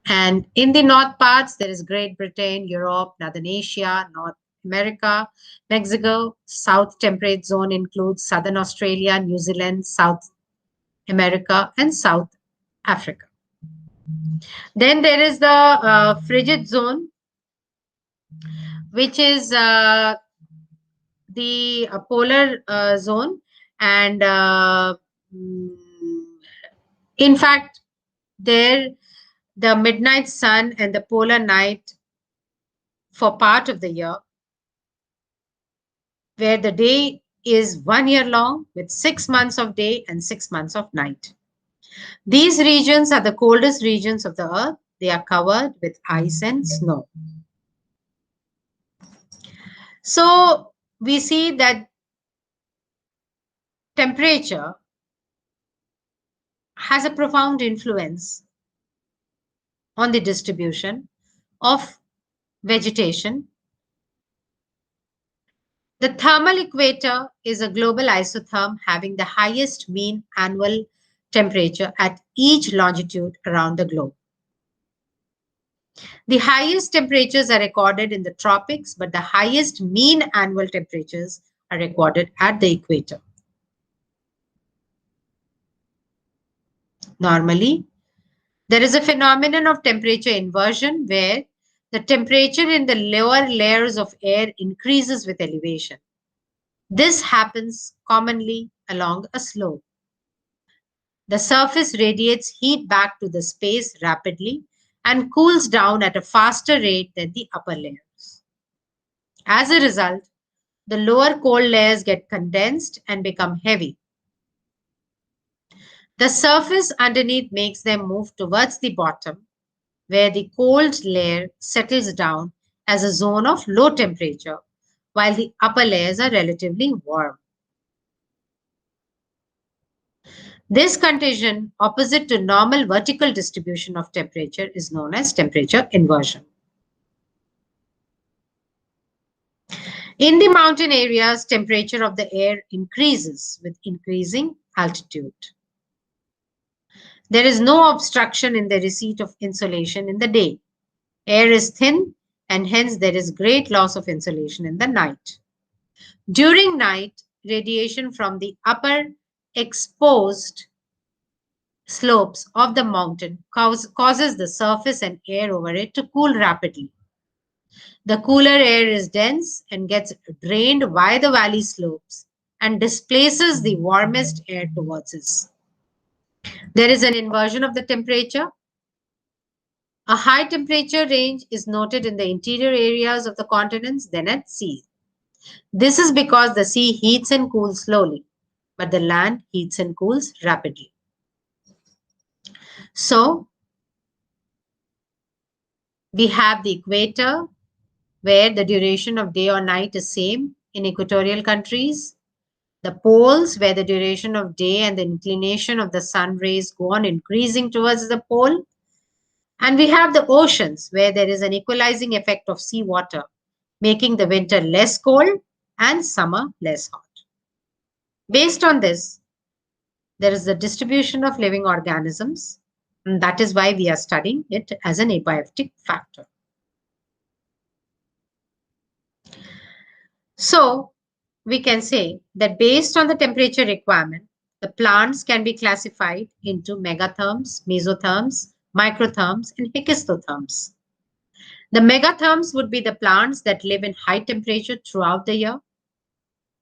And in the north parts, there is Great Britain, Europe, Northern Asia, North America, Mexico. South temperate zone includes Southern Australia, New Zealand, South America, and South Africa. Then there is the frigid zone, which is the polar zone. And in fact, there the midnight sun and the polar night for part of the year where the day is 1 year long with 6 months of day and 6 months of night. These regions are the coldest regions of the earth. They are covered with ice and snow. So we see that temperature has a profound influence on the distribution of vegetation. The thermal equator is a global isotherm having the highest mean annual temperature at each longitude around the globe. The highest temperatures are recorded in the tropics, but the highest mean annual temperatures are recorded at the equator. Normally, there is a phenomenon of temperature inversion where the temperature in the lower layers of air increases with elevation. This happens commonly along a slope. The surface radiates heat back to the space rapidly and cools down at a faster rate than the upper layers. As a result, the lower cold layers get condensed and become heavy. The surface underneath makes them move towards the bottom, where the cold layer settles down as a zone of low temperature, while the upper layers are relatively warm. This condition, opposite to normal vertical distribution of temperature, is known as temperature inversion. In the mountain areas, temperature of the air increases with increasing altitude. There is no obstruction in the receipt of insolation in the day. Air is thin and hence there is great loss of insolation in the night. During night, radiation from the upper exposed slopes of the mountain causes the surface and air over it to cool rapidly. The cooler air is dense and gets drained via the valley slopes and displaces the warmest air towards us. There is an inversion of the temperature. A high temperature range is noted in the interior areas of the continents than at sea. This is because the sea heats and cools slowly, but the land heats and cools rapidly. So, we have the equator, where the duration of day or night is same in equatorial countries. The poles, where the duration of day and the inclination of the sun rays go on increasing towards the pole. And we have the oceans, where there is an equalizing effect of seawater, making the winter less cold and summer less hot. Based on this, there is the distribution of living organisms, and that is why we are studying it as an abiotic factor. So, we can say that based on the temperature requirement, the plants can be classified into megatherms, mesotherms, microtherms, and hekistotherms. The megatherms would be the plants that live in high temperature throughout the year,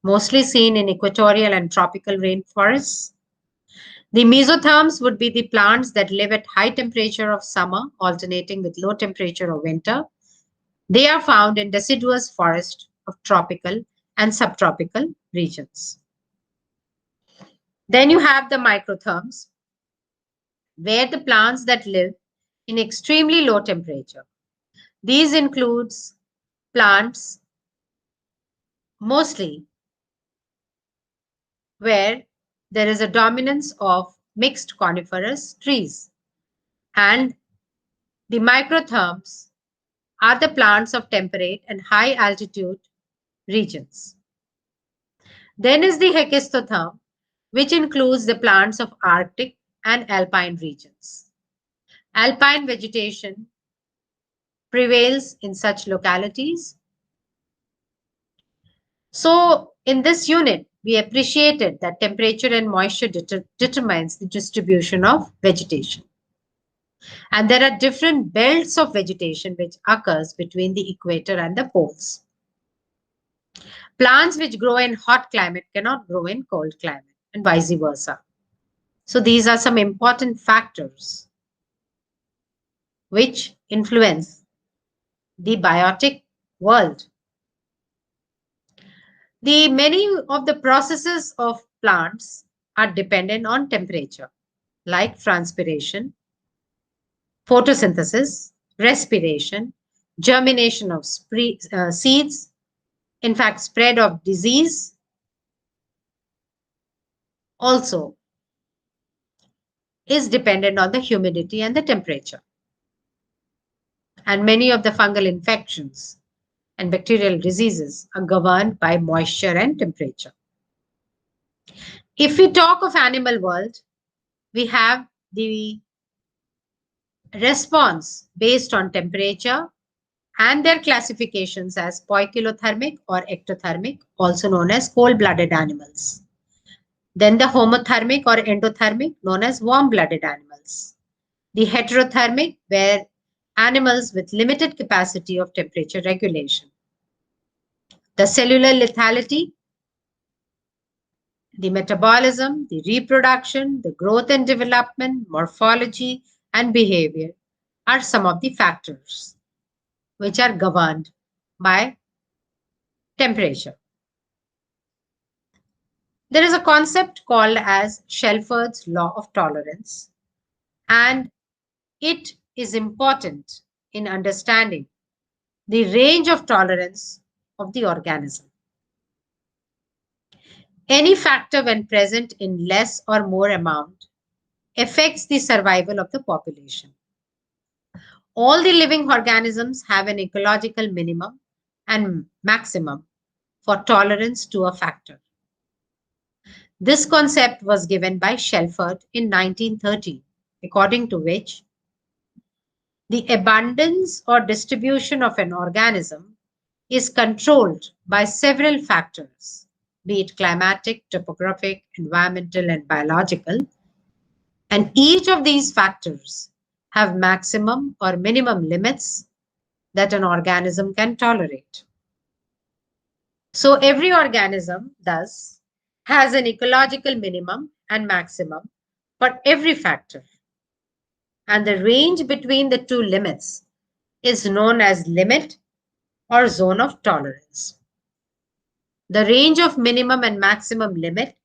mostly seen in equatorial and tropical rainforests. The mesotherms would be the plants that live at high temperature of summer, alternating with low temperature of winter. They are found in deciduous forest of tropical and subtropical regions. Then you have the microtherms, where the plants that live in extremely low temperature. These includes plants mostly where there is a dominance of mixed coniferous trees. And the microtherms are the plants of temperate and high altitude regions. Then is the hekistotherm, which includes the plants of Arctic and alpine regions. Alpine vegetation prevails in such localities. So in this unit, we appreciated that temperature and moisture determines the distribution of vegetation. And there are different belts of vegetation which occurs between the equator and the poles. Plants which grow in hot climate cannot grow in cold climate and vice versa. So these are some important factors which influence the biotic world. Many of the processes of plants are dependent on temperature, like transpiration, photosynthesis, respiration, germination of seeds, in fact, spread of disease also is dependent on the humidity and the temperature. And many of the fungal infections and bacterial diseases are governed by moisture and temperature. If we talk of animal world, we have the response based on temperature and their classifications as poikilothermic or ectothermic, also known as cold-blooded animals. Then the homothermic or endothermic, known as warm-blooded animals. The heterothermic, where animals with limited capacity of temperature regulation. The cellular lethality, the metabolism, the reproduction, the growth and development, morphology, and behavior are some of the factors which are governed by temperature. There is a concept called as Shelford's law of tolerance, and it is important in understanding the range of tolerance of the organism. Any factor when present in less or more amount affects the survival of the population. All the living organisms have an ecological minimum and maximum for tolerance to a factor. This concept was given by Shelford in 1930, according to which the abundance or distribution of an organism is controlled by several factors, be it climatic, topographic, environmental, and biological, and each of these factors have maximum or minimum limits that an organism can tolerate. So every organism thus has an ecological minimum and maximum for every factor. And the range between the two limits is known as limit or zone of tolerance. The range of minimum and maximum limit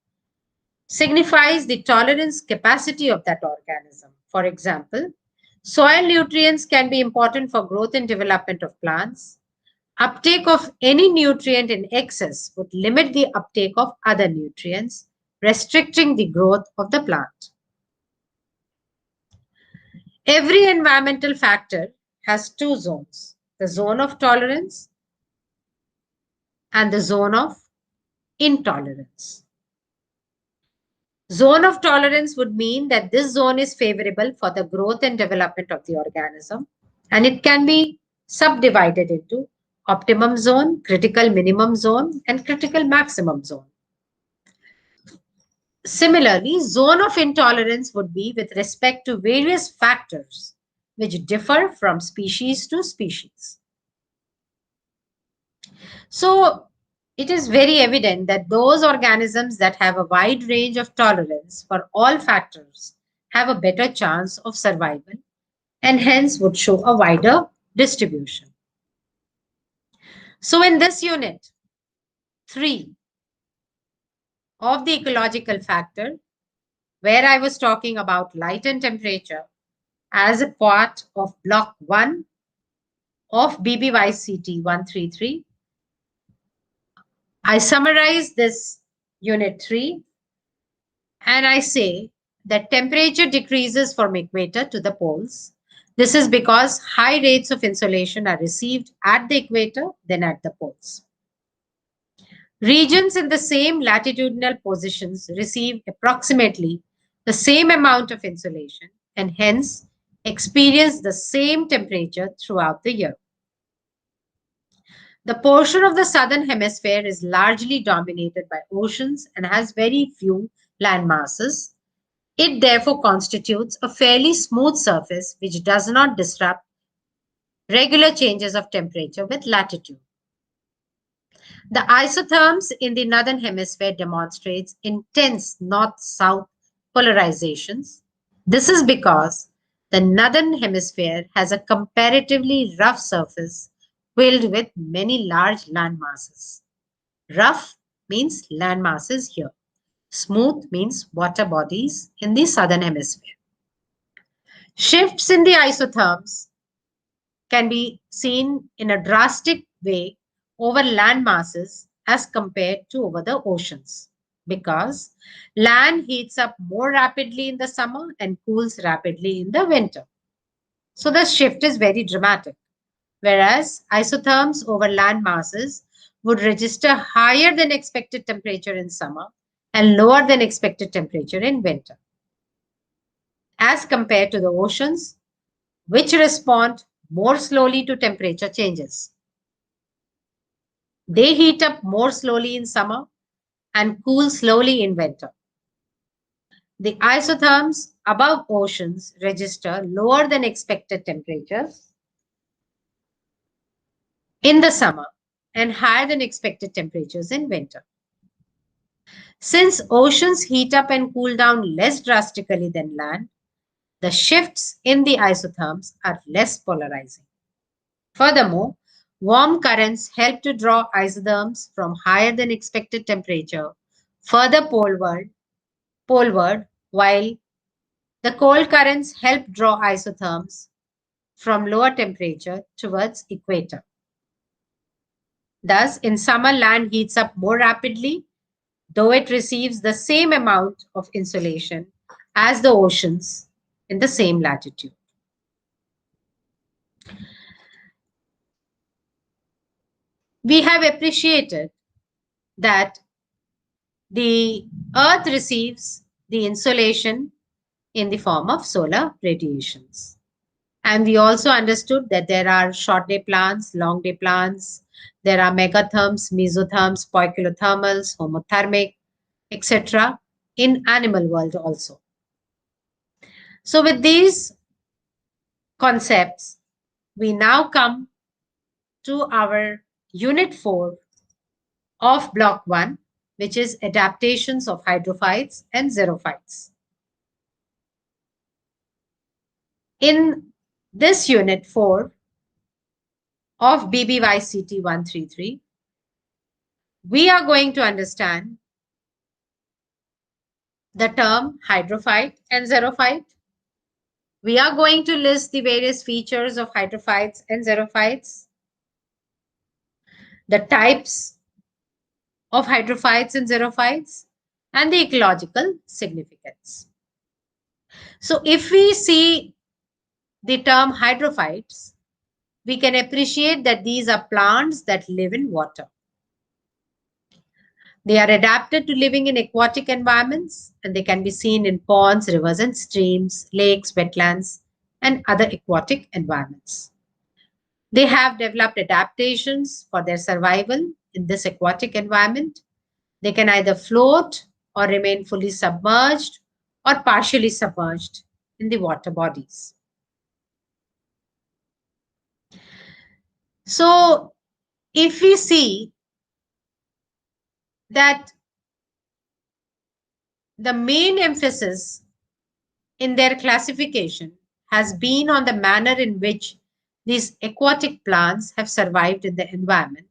signifies the tolerance capacity of that organism. For example, soil nutrients can be important for growth and development of plants. Uptake of any nutrient in excess would limit the uptake of other nutrients, restricting the growth of the plant. Every environmental factor has two zones, the zone of tolerance and the zone of intolerance. Zone of tolerance would mean that this zone is favorable for the growth and development of the organism, and it can be subdivided into optimum zone, critical minimum zone, and critical maximum zone. Similarly, zone of intolerance would be with respect to various factors which differ from species to species. So, it is very evident that those organisms that have a wide range of tolerance for all factors have a better chance of survival and hence would show a wider distribution. So, in this unit 3 of the ecological factor, where I was talking about light and temperature as a part of block 1 of BBYCT 133, I summarize this unit 3 and I say that temperature decreases from equator to the poles. This is because high rates of insolation are received at the equator than at the poles. Regions in the same latitudinal positions receive approximately the same amount of insolation and hence experience the same temperature throughout the year. The portion of the southern hemisphere is largely dominated by oceans and has very few land masses. It therefore constitutes a fairly smooth surface which does not disrupt regular changes of temperature with latitude. The isotherms in the northern hemisphere demonstrates intense north-south polarizations. This is because the northern hemisphere has a comparatively rough surface filled with many large land masses. Rough means land masses here. Smooth means water bodies in the southern hemisphere. Shifts in the isotherms can be seen in a drastic way over land masses as compared to over the oceans, because land heats up more rapidly in the summer and cools rapidly in the winter. So the shift is very dramatic, whereas isotherms over land masses would register higher than expected temperature in summer and lower than expected temperature in winter, as compared to the oceans, which respond more slowly to temperature changes. They heat up more slowly in summer and cool slowly in winter. The isotherms above oceans register lower than expected temperatures in the summer and higher than expected temperatures in winter. Since oceans heat up and cool down less drastically than land, the shifts in the isotherms are less polarizing. Furthermore, warm currents help to draw isotherms from higher than expected temperature further poleward, while the cold currents help draw isotherms from lower temperature towards equator. Thus, in summer, land heats up more rapidly, though it receives the same amount of insolation as the oceans in the same latitude. We have appreciated that the Earth receives the insolation in the form of solar radiations. And we also understood that there are short day plants, long day plants, there are megatherms, mesotherms, poikilothermals, homothermic, etc. in animal world also. So with these concepts, we now come to our unit 4 of block 1, which is adaptations of hydrophytes and xerophytes. In this unit 4 of BBYCT 133, we are going to understand the term hydrophyte and xerophyte. We are going to list the various features of hydrophytes and xerophytes, the types of hydrophytes and xerophytes, and the ecological significance. So if we see the term hydrophytes, we can appreciate that these are plants that live in water. They are adapted to living in aquatic environments, and they can be seen in ponds, rivers and streams, lakes, wetlands, and other aquatic environments. They have developed adaptations for their survival in this aquatic environment. They can either float or remain fully submerged or partially submerged in the water bodies. So if we see that the main emphasis in their classification has been on the manner in which these aquatic plants have survived in the environment.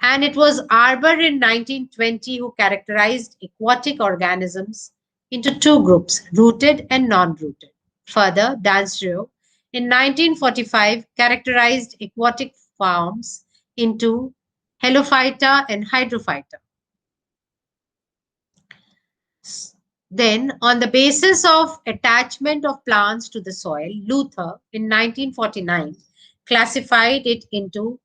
And it was Arbour in 1920 who characterized aquatic organisms into two groups, rooted and non-rooted. Further, Dansreau in 1945 characterized aquatic forms into Helophyta and Hydrophyta. Then, on the basis of attachment of plants to the soil, Luther in 1949 classified it into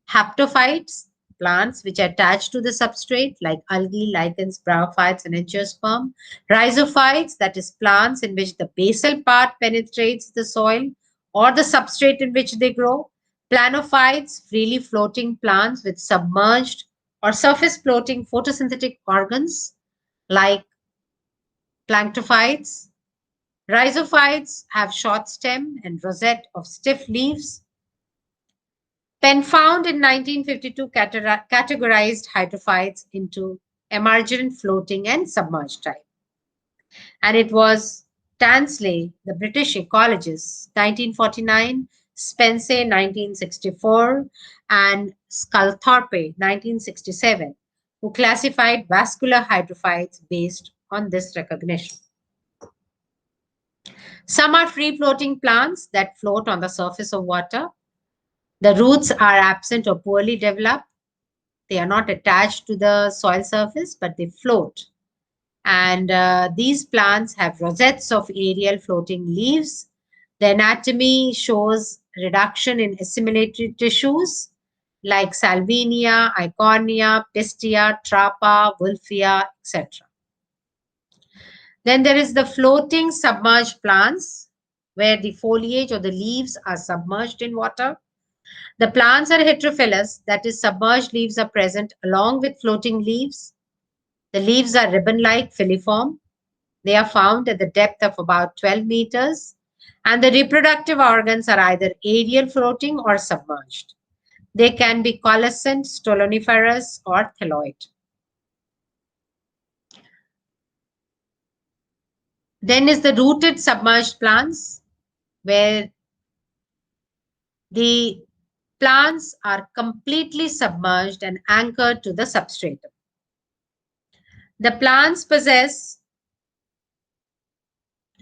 haptophytes, plants which attach to the substrate like algae, lichens, bryophytes, and angiosperm; rhizophytes, that is plants in which the basal part penetrates the soil or the substrate in which they grow; planophytes, freely floating plants with submerged or surface floating photosynthetic organs like planktophytes. Rhizophytes have short stem and rosette of stiff leaves. Penfound in 1952 categorized hydrophytes into emergent, floating, and submerged type. And it was Tansley, the British ecologist, 1949, Spence 1964, and Sculthorpe 1967, who classified vascular hydrophytes based on this recognition. Some are free-floating plants that float on the surface of water. The roots are absent or poorly developed. They are not attached to the soil surface, but they float. And these plants have rosettes of aerial floating leaves. The anatomy shows reduction in assimilatory tissues like Salvinia, Eichhornia, Pistia, Trapa, Wolffia, etc. Then there is the floating submerged plants, where the foliage or the leaves are submerged in water. The plants are heterophyllous, that is, submerged leaves are present along with floating leaves. The leaves are ribbon-like, filiform. They are found at the depth of about 12 meters, and the reproductive organs are either aerial floating or submerged. They can be coalescent, stoloniferous, or thelloid. Then is the rooted submerged plants, where the plants are completely submerged and anchored to the substratum. The plants possess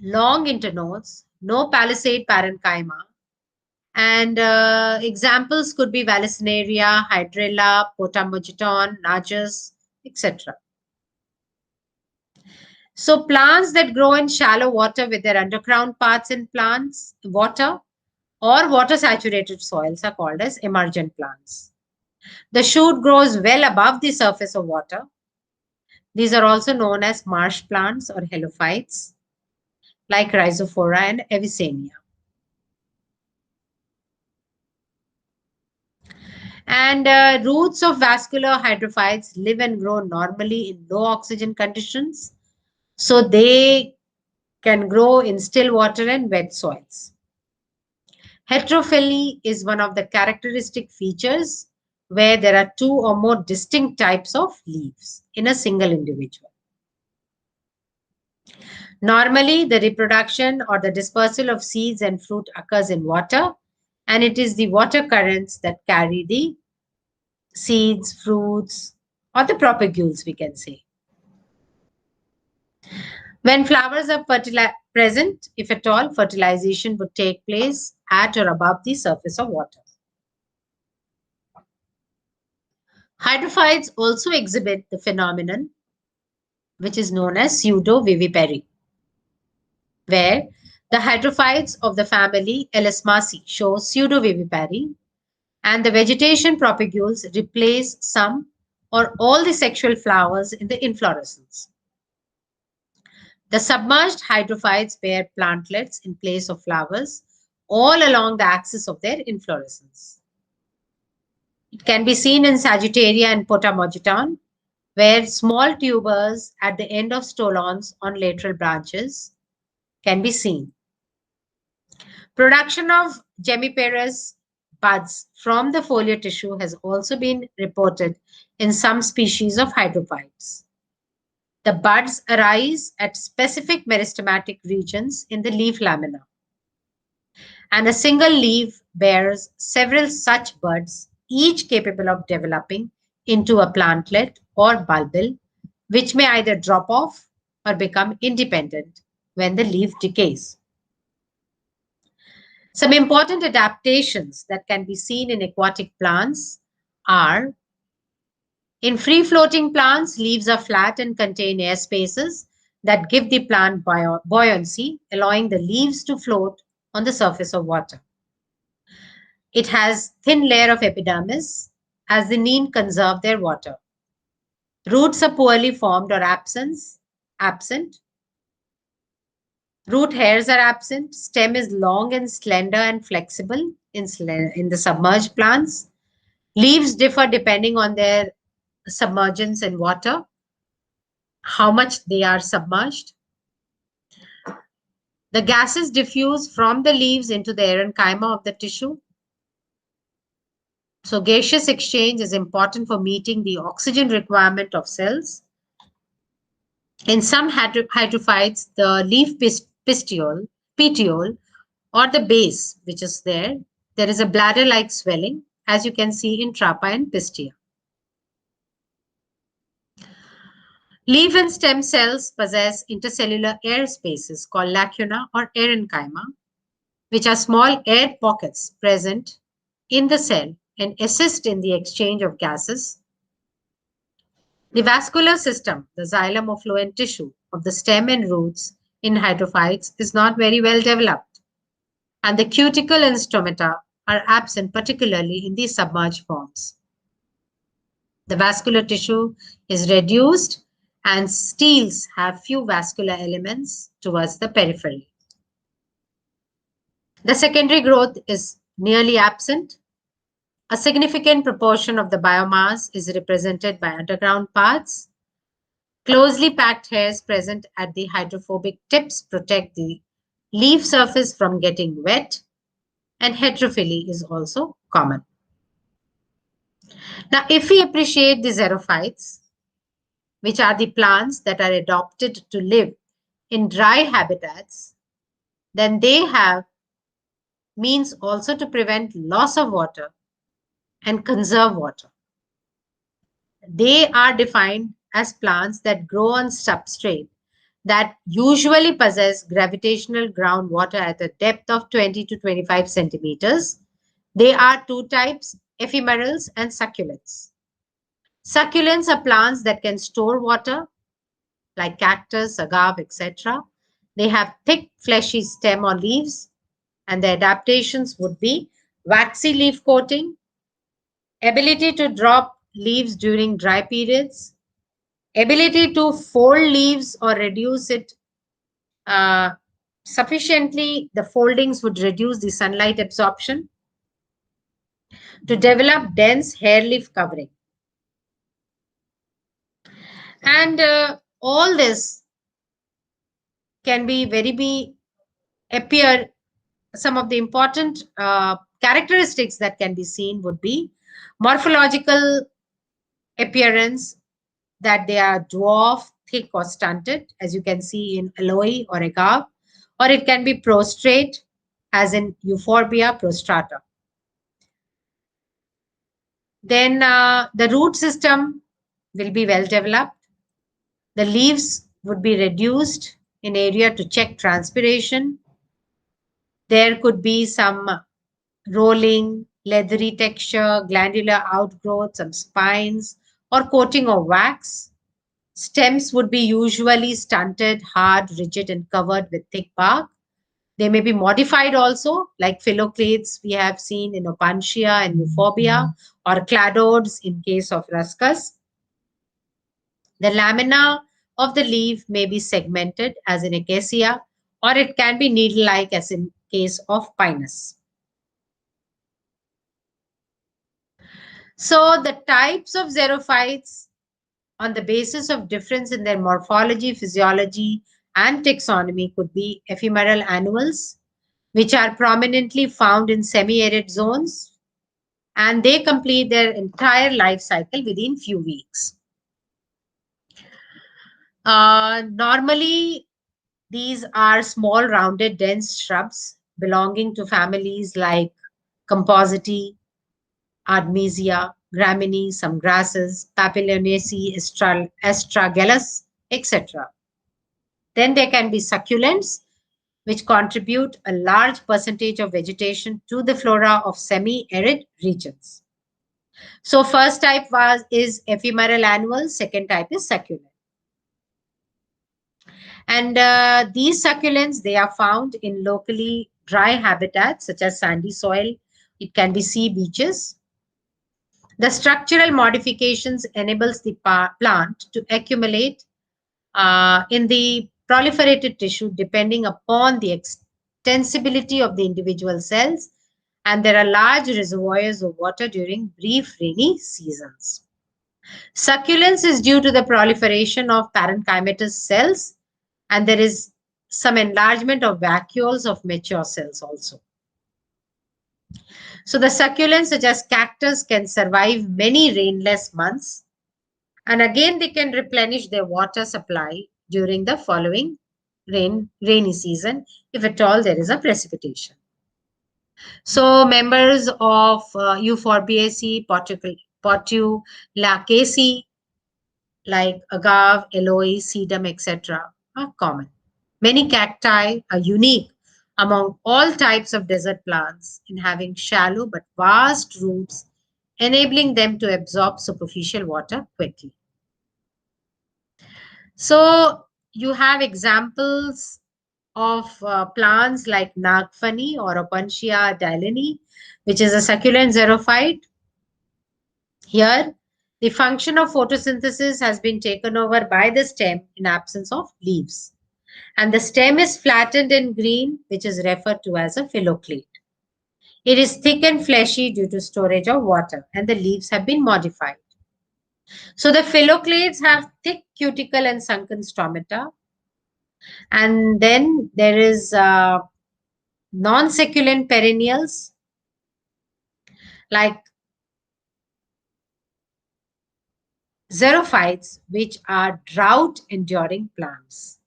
long internodes, no palisade parenchyma, and examples could be Vallisneria, Hydrilla, Potamogeton, Najas, etc. So plants that grow in shallow water with their underground parts in plants, water or water-saturated soils are called as emergent plants. The shoot grows well above the surface of water. These are also known as marsh plants or helophytes, like Rhizophora and Avicennia. And roots of vascular hydrophytes live and grow normally in low oxygen conditions, so they can grow in still water and wet soils. Heterophily is one of the characteristic features where there are two or more distinct types of leaves in a single individual. Normally, the reproduction or the dispersal of seeds and fruit occurs in water, and it is the water currents that carry the seeds, fruits, or the propagules, we can say. When flowers are present, if at all, fertilization would take place at or above the surface of water. Hydrophytes also exhibit the phenomenon which is known as pseudo-vivipary, where the hydrophytes of the family Elasmaceae show pseudo-vivipary, and the vegetation propagules replace some or all the sexual flowers in the inflorescence. The submerged hydrophytes bear plantlets in place of flowers all along the axis of their inflorescence. It can be seen in Sagittaria and Potamogeton, where small tubers at the end of stolons on lateral branches can be seen. Production of gemiparous buds from the foliar tissue has also been reported in some species of hydrophytes. The buds arise at specific meristematic regions in the leaf lamina, and a single leaf bears several such buds, each capable of developing into a plantlet or bulbil, which may either drop off or become independent when the leaf decays. Some important adaptations that can be seen in aquatic plants are: in free-floating plants, leaves are flat and contain air spaces that give the plant buoyancy, allowing the leaves to float on the surface of water. It has thin layer of epidermis, as the neem conserve their water. Roots are poorly formed or absent. Root hairs are absent. Stem is long and slender and flexible in the submerged plants. Leaves differ depending on their submergence in water, how much they are submerged. The gases diffuse from the leaves into the parenchyma of the tissue. So gaseous exchange is important for meeting the oxygen requirement of cells. In some hydrophytes, the leaf petiole or the base, which is there, there is a bladder-like swelling, as you can see in Trapa and Pistia. Leaf and stem cells possess intercellular air spaces called lacuna or aerenchyma, which are small air pockets present in the cell and assist in the exchange of gases. The vascular system, the xylem or fluent tissue of the stem and roots in hydrophytes, is not very well developed, and the cuticle and stomata are absent, particularly in the submerged forms. The vascular tissue is reduced and steels have few vascular elements towards the periphery. The secondary growth is nearly absent. A significant proportion of the biomass is represented by underground parts. Closely packed hairs present at the hydrophobic tips protect the leaf surface from getting wet, and heterophyly is also common. Now, if we appreciate the xerophytes, which are the plants that are adopted to live in dry habitats, then they have means also to prevent loss of water and conserve water. They are defined as plants that grow on substrate that usually possess gravitational groundwater at a depth of 20 to 25 centimeters. They are two types, ephemerals and succulents. Succulents are plants that can store water, like cactus, agave, etc. They have thick, fleshy stem or leaves, and the adaptations would be waxy leaf coating, ability to drop leaves during dry periods, ability to fold leaves or reduce it sufficiently. The foldings would reduce the sunlight absorption, to develop dense hair leaf covering. And all this can appear. Some of the important characteristics that can be seen would be morphological appearance, that they are dwarf, thick or stunted, as you can see in aloe or agave, or it can be prostrate, as in euphorbia prostrata. Then the root system will be well developed. The leaves would be reduced in area to check transpiration. There could be some rolling, leathery texture, glandular outgrowth, some spines, or coating of wax. Stems would be usually stunted, hard, rigid, and covered with thick bark. They may be modified also, like phylloclades we have seen in Opuntia and Euphorbia, or cladodes in case of Ruscus. The lamina of the leaf may be segmented, as in Acacia, or it can be needle-like, as in case of Pinus. So the types of xerophytes, on the basis of difference in their morphology, physiology, and taxonomy, could be ephemeral annuals, which are prominently found in semi-arid zones, and they complete their entire life cycle within few weeks. Normally, these are small, rounded, dense shrubs belonging to families like Compositae, Artemisia, Gramineae, some grasses, Papilionaceae, Astragalus, etc. Then there can be succulents, which contribute a large percentage of vegetation to the flora of semi-arid regions. So first type is ephemeral annual, second type is succulent. And these succulents, they are found in locally dry habitats such as sandy soil. It can be sea beaches. The structural modifications enables the plant to accumulate in the proliferated tissue depending upon the extensibility of the individual cells, and there are large reservoirs of water during brief rainy seasons. Succulence is due to the proliferation of parenchymatous cells, and there is some enlargement of vacuoles of mature cells also. So the succulents such as cactus can survive many rainless months, and again they can replenish their water supply during the following rainy season, if at all there is a precipitation. So members of Euphorbiaceae, Portulaceae, like agave, aloe, sedum, etc., are common. Many cacti are unique among all types of desert plants in having shallow but vast roots, enabling them to absorb superficial water quickly. So you have examples of plants like Nagfani or Opuntia dilini, which is a succulent xerophyte. Here, the function of photosynthesis has been taken over by the stem in absence of leaves. And the stem is flattened and green, which is referred to as a phylloclade. It is thick and fleshy due to storage of water, and the leaves have been modified. So the phylloclades have thick cuticle and sunken stomata. And then there is non-succulent perennials like xerophytes, which are drought-enduring plants.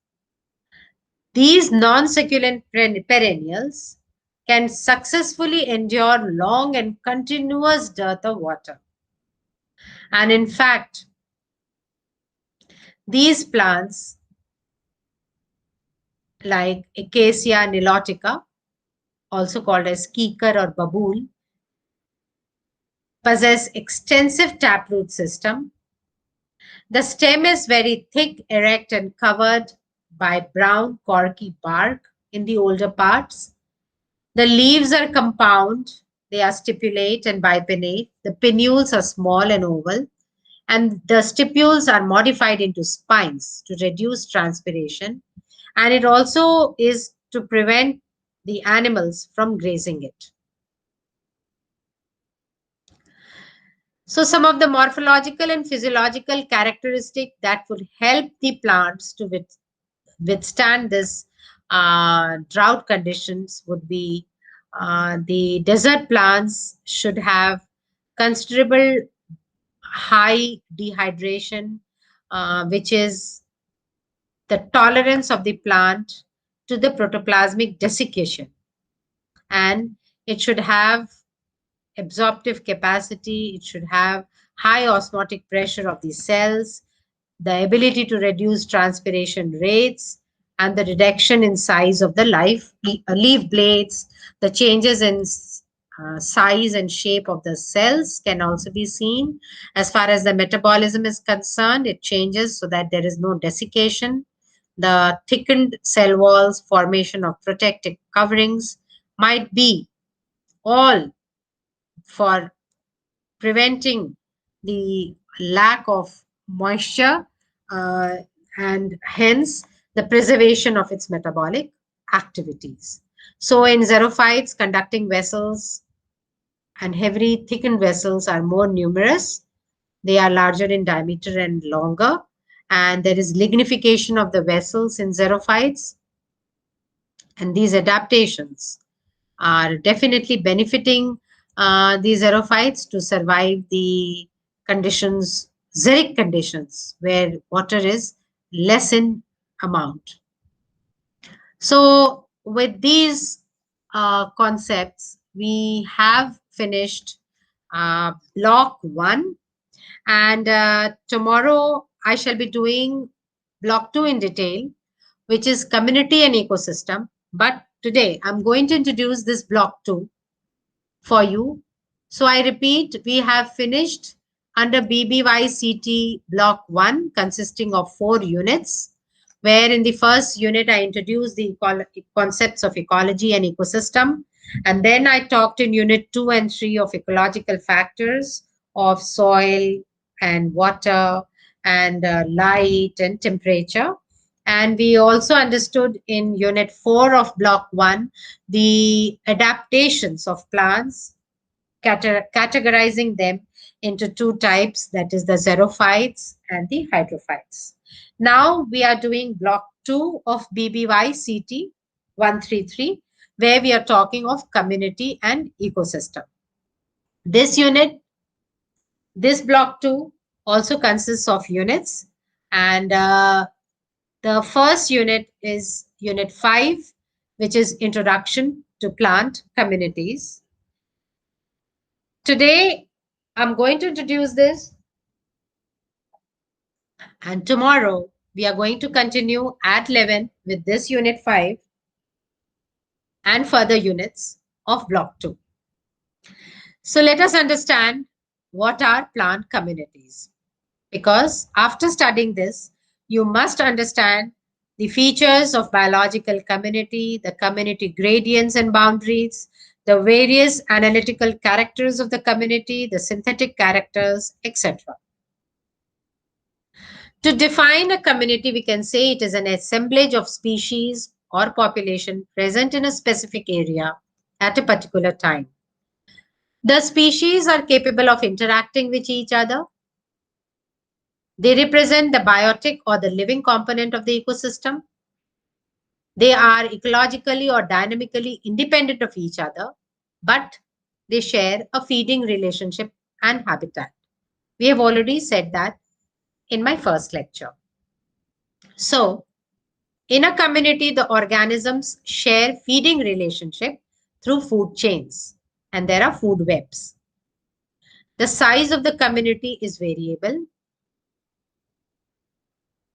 These non-succulent perennials can successfully endure long and continuous dearth of water. And in fact, these plants like Acacia nilotica, also called as keker or babool, possess extensive taproot system. The stem is very thick, erect, and covered by brown corky bark in the older parts. The leaves are compound, they are stipulate and bipinnate. The pinnules are small and oval, and the stipules are modified into spines to reduce transpiration. And it also is to prevent the animals from grazing it. So some of the morphological and physiological characteristics that would help the plants to withstand this drought conditions would be the desert plants should have considerable high dehydration, which is the tolerance of the plant to the protoplasmic desiccation. And it should have absorptive capacity, it should have high osmotic pressure of the cells, the ability to reduce transpiration rates, and the reduction in size of the leaf blades. The changes in size and shape of the cells can also be seen. As far as the metabolism is concerned, it changes so that there is no desiccation. The thickened cell walls, formation of protective coverings might be all for preventing the lack of moisture and hence the preservation of its metabolic activities. So in xerophytes, conducting vessels and heavily thickened vessels are more numerous. They are larger in diameter and longer, and there is lignification of the vessels in xerophytes. And these adaptations are definitely benefiting these xerophytes to survive the conditions, xeric conditions, where water is less in amount. So with these concepts, we have finished block 1, and tomorrow I shall be doing block 2 in detail, which is community and ecosystem. But today I'm going to introduce this block 2 for you. So I repeat, we have finished under BBYCT block 1 consisting of 4 units, where in the first unit I introduced the concepts of ecology and ecosystem. And then I talked in unit 2 and 3 of ecological factors of soil and water and light and temperature. And we also understood in unit 4 of block 1 the adaptations of plants, categorizing them into 2 types, that is the xerophytes and the hydrophytes. Now we are doing block 2 of BBYCT 133, where we are talking of community and ecosystem. This unit, this block 2 also consists of units, and the first unit is unit 5, which is introduction to plant communities. Today, I'm going to introduce this, and tomorrow we are going to continue at 11 with this unit 5 and further units of block 2. So let us understand what are plant communities, because after studying this, you must understand the features of biological community, the community gradients and boundaries, the various analytical characters of the community, the synthetic characters, etc. To define a community, we can say it is an assemblage of species or population present in a specific area at a particular time. The species are capable of interacting with each other. They represent the biotic or the living component of the ecosystem. They are ecologically or dynamically independent of each other, but they share a feeding relationship and habitat. We have already said that in my first lecture. So, in a community, the organisms share feeding relationship through food chains, and there are food webs. The size of the community is variable.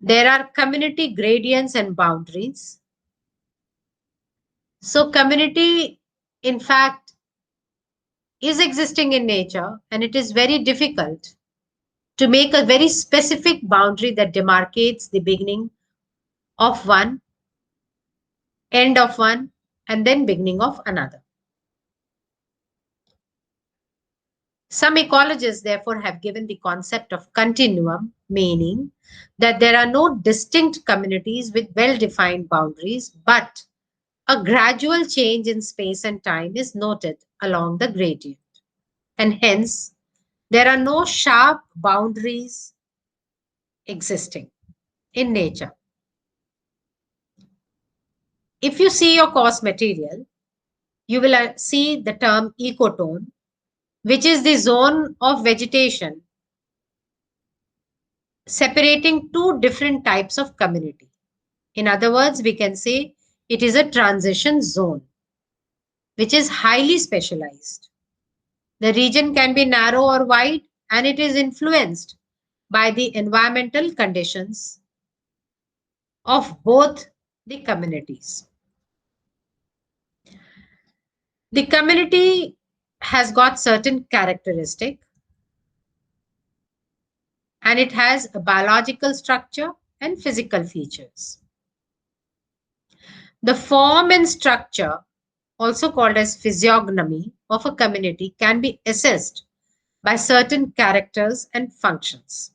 There are community gradients and boundaries. So community, in fact, is existing in nature, and it is very difficult to make a very specific boundary that demarcates the beginning of one, end of one, and then beginning of another. Some ecologists, therefore, have given the concept of continuum, meaning that there are no distinct communities with well-defined boundaries, but a gradual change in space and time is noted along the gradient. And hence, there are no sharp boundaries existing in nature. If you see your course material, you will see the term ecotone, which is the zone of vegetation separating two different types of community. In other words, we can say it is a transition zone, which is highly specialized. The region can be narrow or wide, and it is influenced by the environmental conditions of both the communities. The community has got certain characteristic, and it has a biological structure and physical features. The form and structure, also called as physiognomy of a community, can be assessed by certain characters and functions.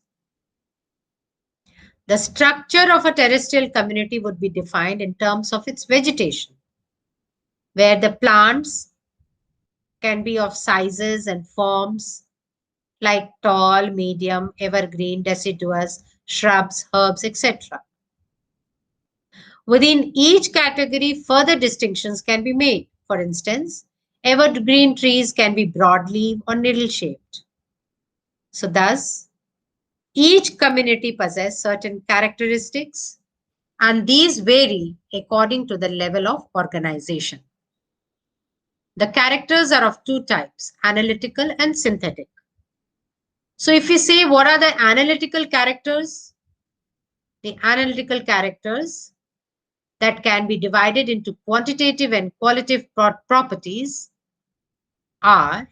The structure of a terrestrial community would be defined in terms of its vegetation, where the plants can be of sizes and forms like tall, medium, evergreen, deciduous, shrubs, herbs, etc. Within each category, further distinctions can be made. For instance, evergreen trees can be broadleaf or needle-shaped. So thus, each community possesses certain characteristics, and these vary according to the level of organization. The characters are of two types, analytical and synthetic. So if we say what are the analytical characters? The analytical characters that can be divided into quantitative and qualitative properties are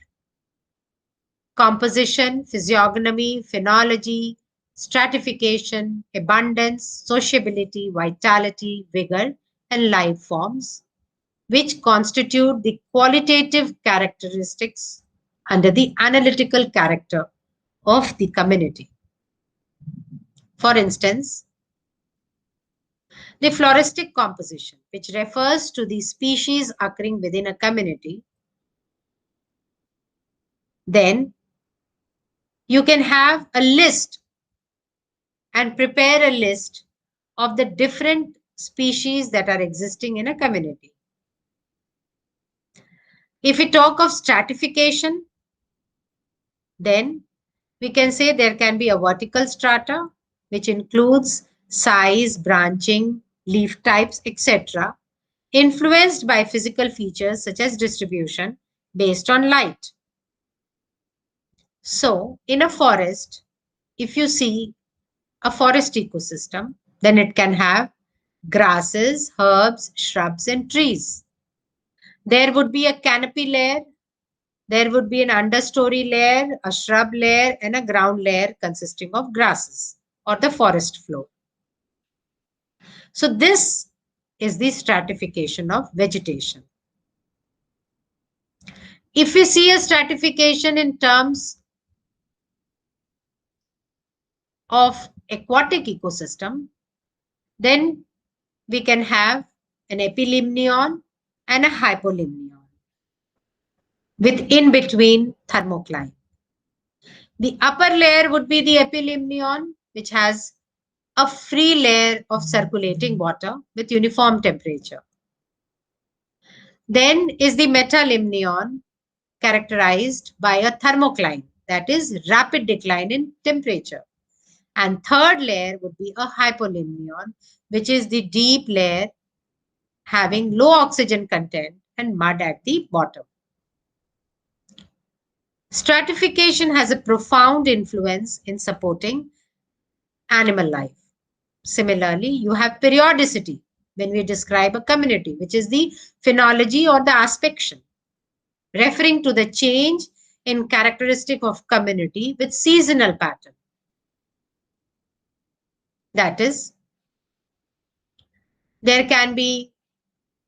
composition, physiognomy, phenology, stratification, abundance, sociability, vitality, vigor, and life forms, which constitute the qualitative characteristics under the analytical character of the community. For instance, the floristic composition, which refers to the species occurring within a community. Then you can have a list and prepare a list of the different species that are existing in a community. If we talk of stratification, then we can say there can be a vertical strata, which includes size, branching, leaf types, etc., influenced by physical features such as distribution based on light. So, in a forest, if you see a forest ecosystem, then it can have grasses, herbs, shrubs, and trees. There would be a canopy layer, there would be an understory layer, a shrub layer, and a ground layer consisting of grasses or the forest floor. So, this is the stratification of vegetation. If we see a stratification in terms of aquatic ecosystem, then we can have an epilimnion and a hypolimnion with in between thermocline. The upper layer would be the epilimnion, which has a free layer of circulating water with uniform temperature. Then is the metalimnion, characterized by a thermocline, that is rapid decline in temperature. And third layer would be a hypolimnion, which is the deep layer having low oxygen content and mud at the bottom. Stratification has a profound influence in supporting animal life. Similarly, you have periodicity when we describe a community, which is the phenology or the aspection, referring to the change in characteristic of community with seasonal pattern. That is, there can be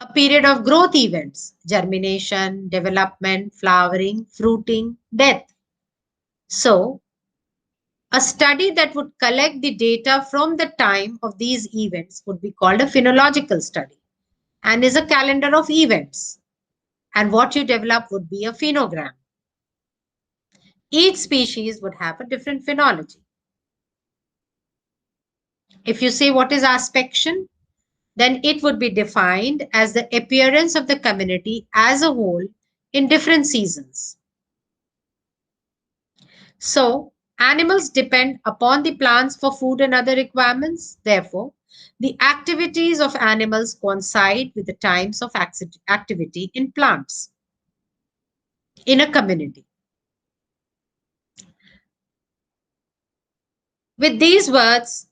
a period of growth events, germination, development, flowering, fruiting, death. So, a study that would collect the data from the time of these events would be called a phenological study and is a calendar of events. And what you develop would be a phenogram. Each species would have a different phenology. If you say what is aspection, then it would be defined as the appearance of the community as a whole in different seasons. So, animals depend upon the plants for food and other requirements. Therefore, the activities of animals coincide with the times of activity in plants in a community. With these words,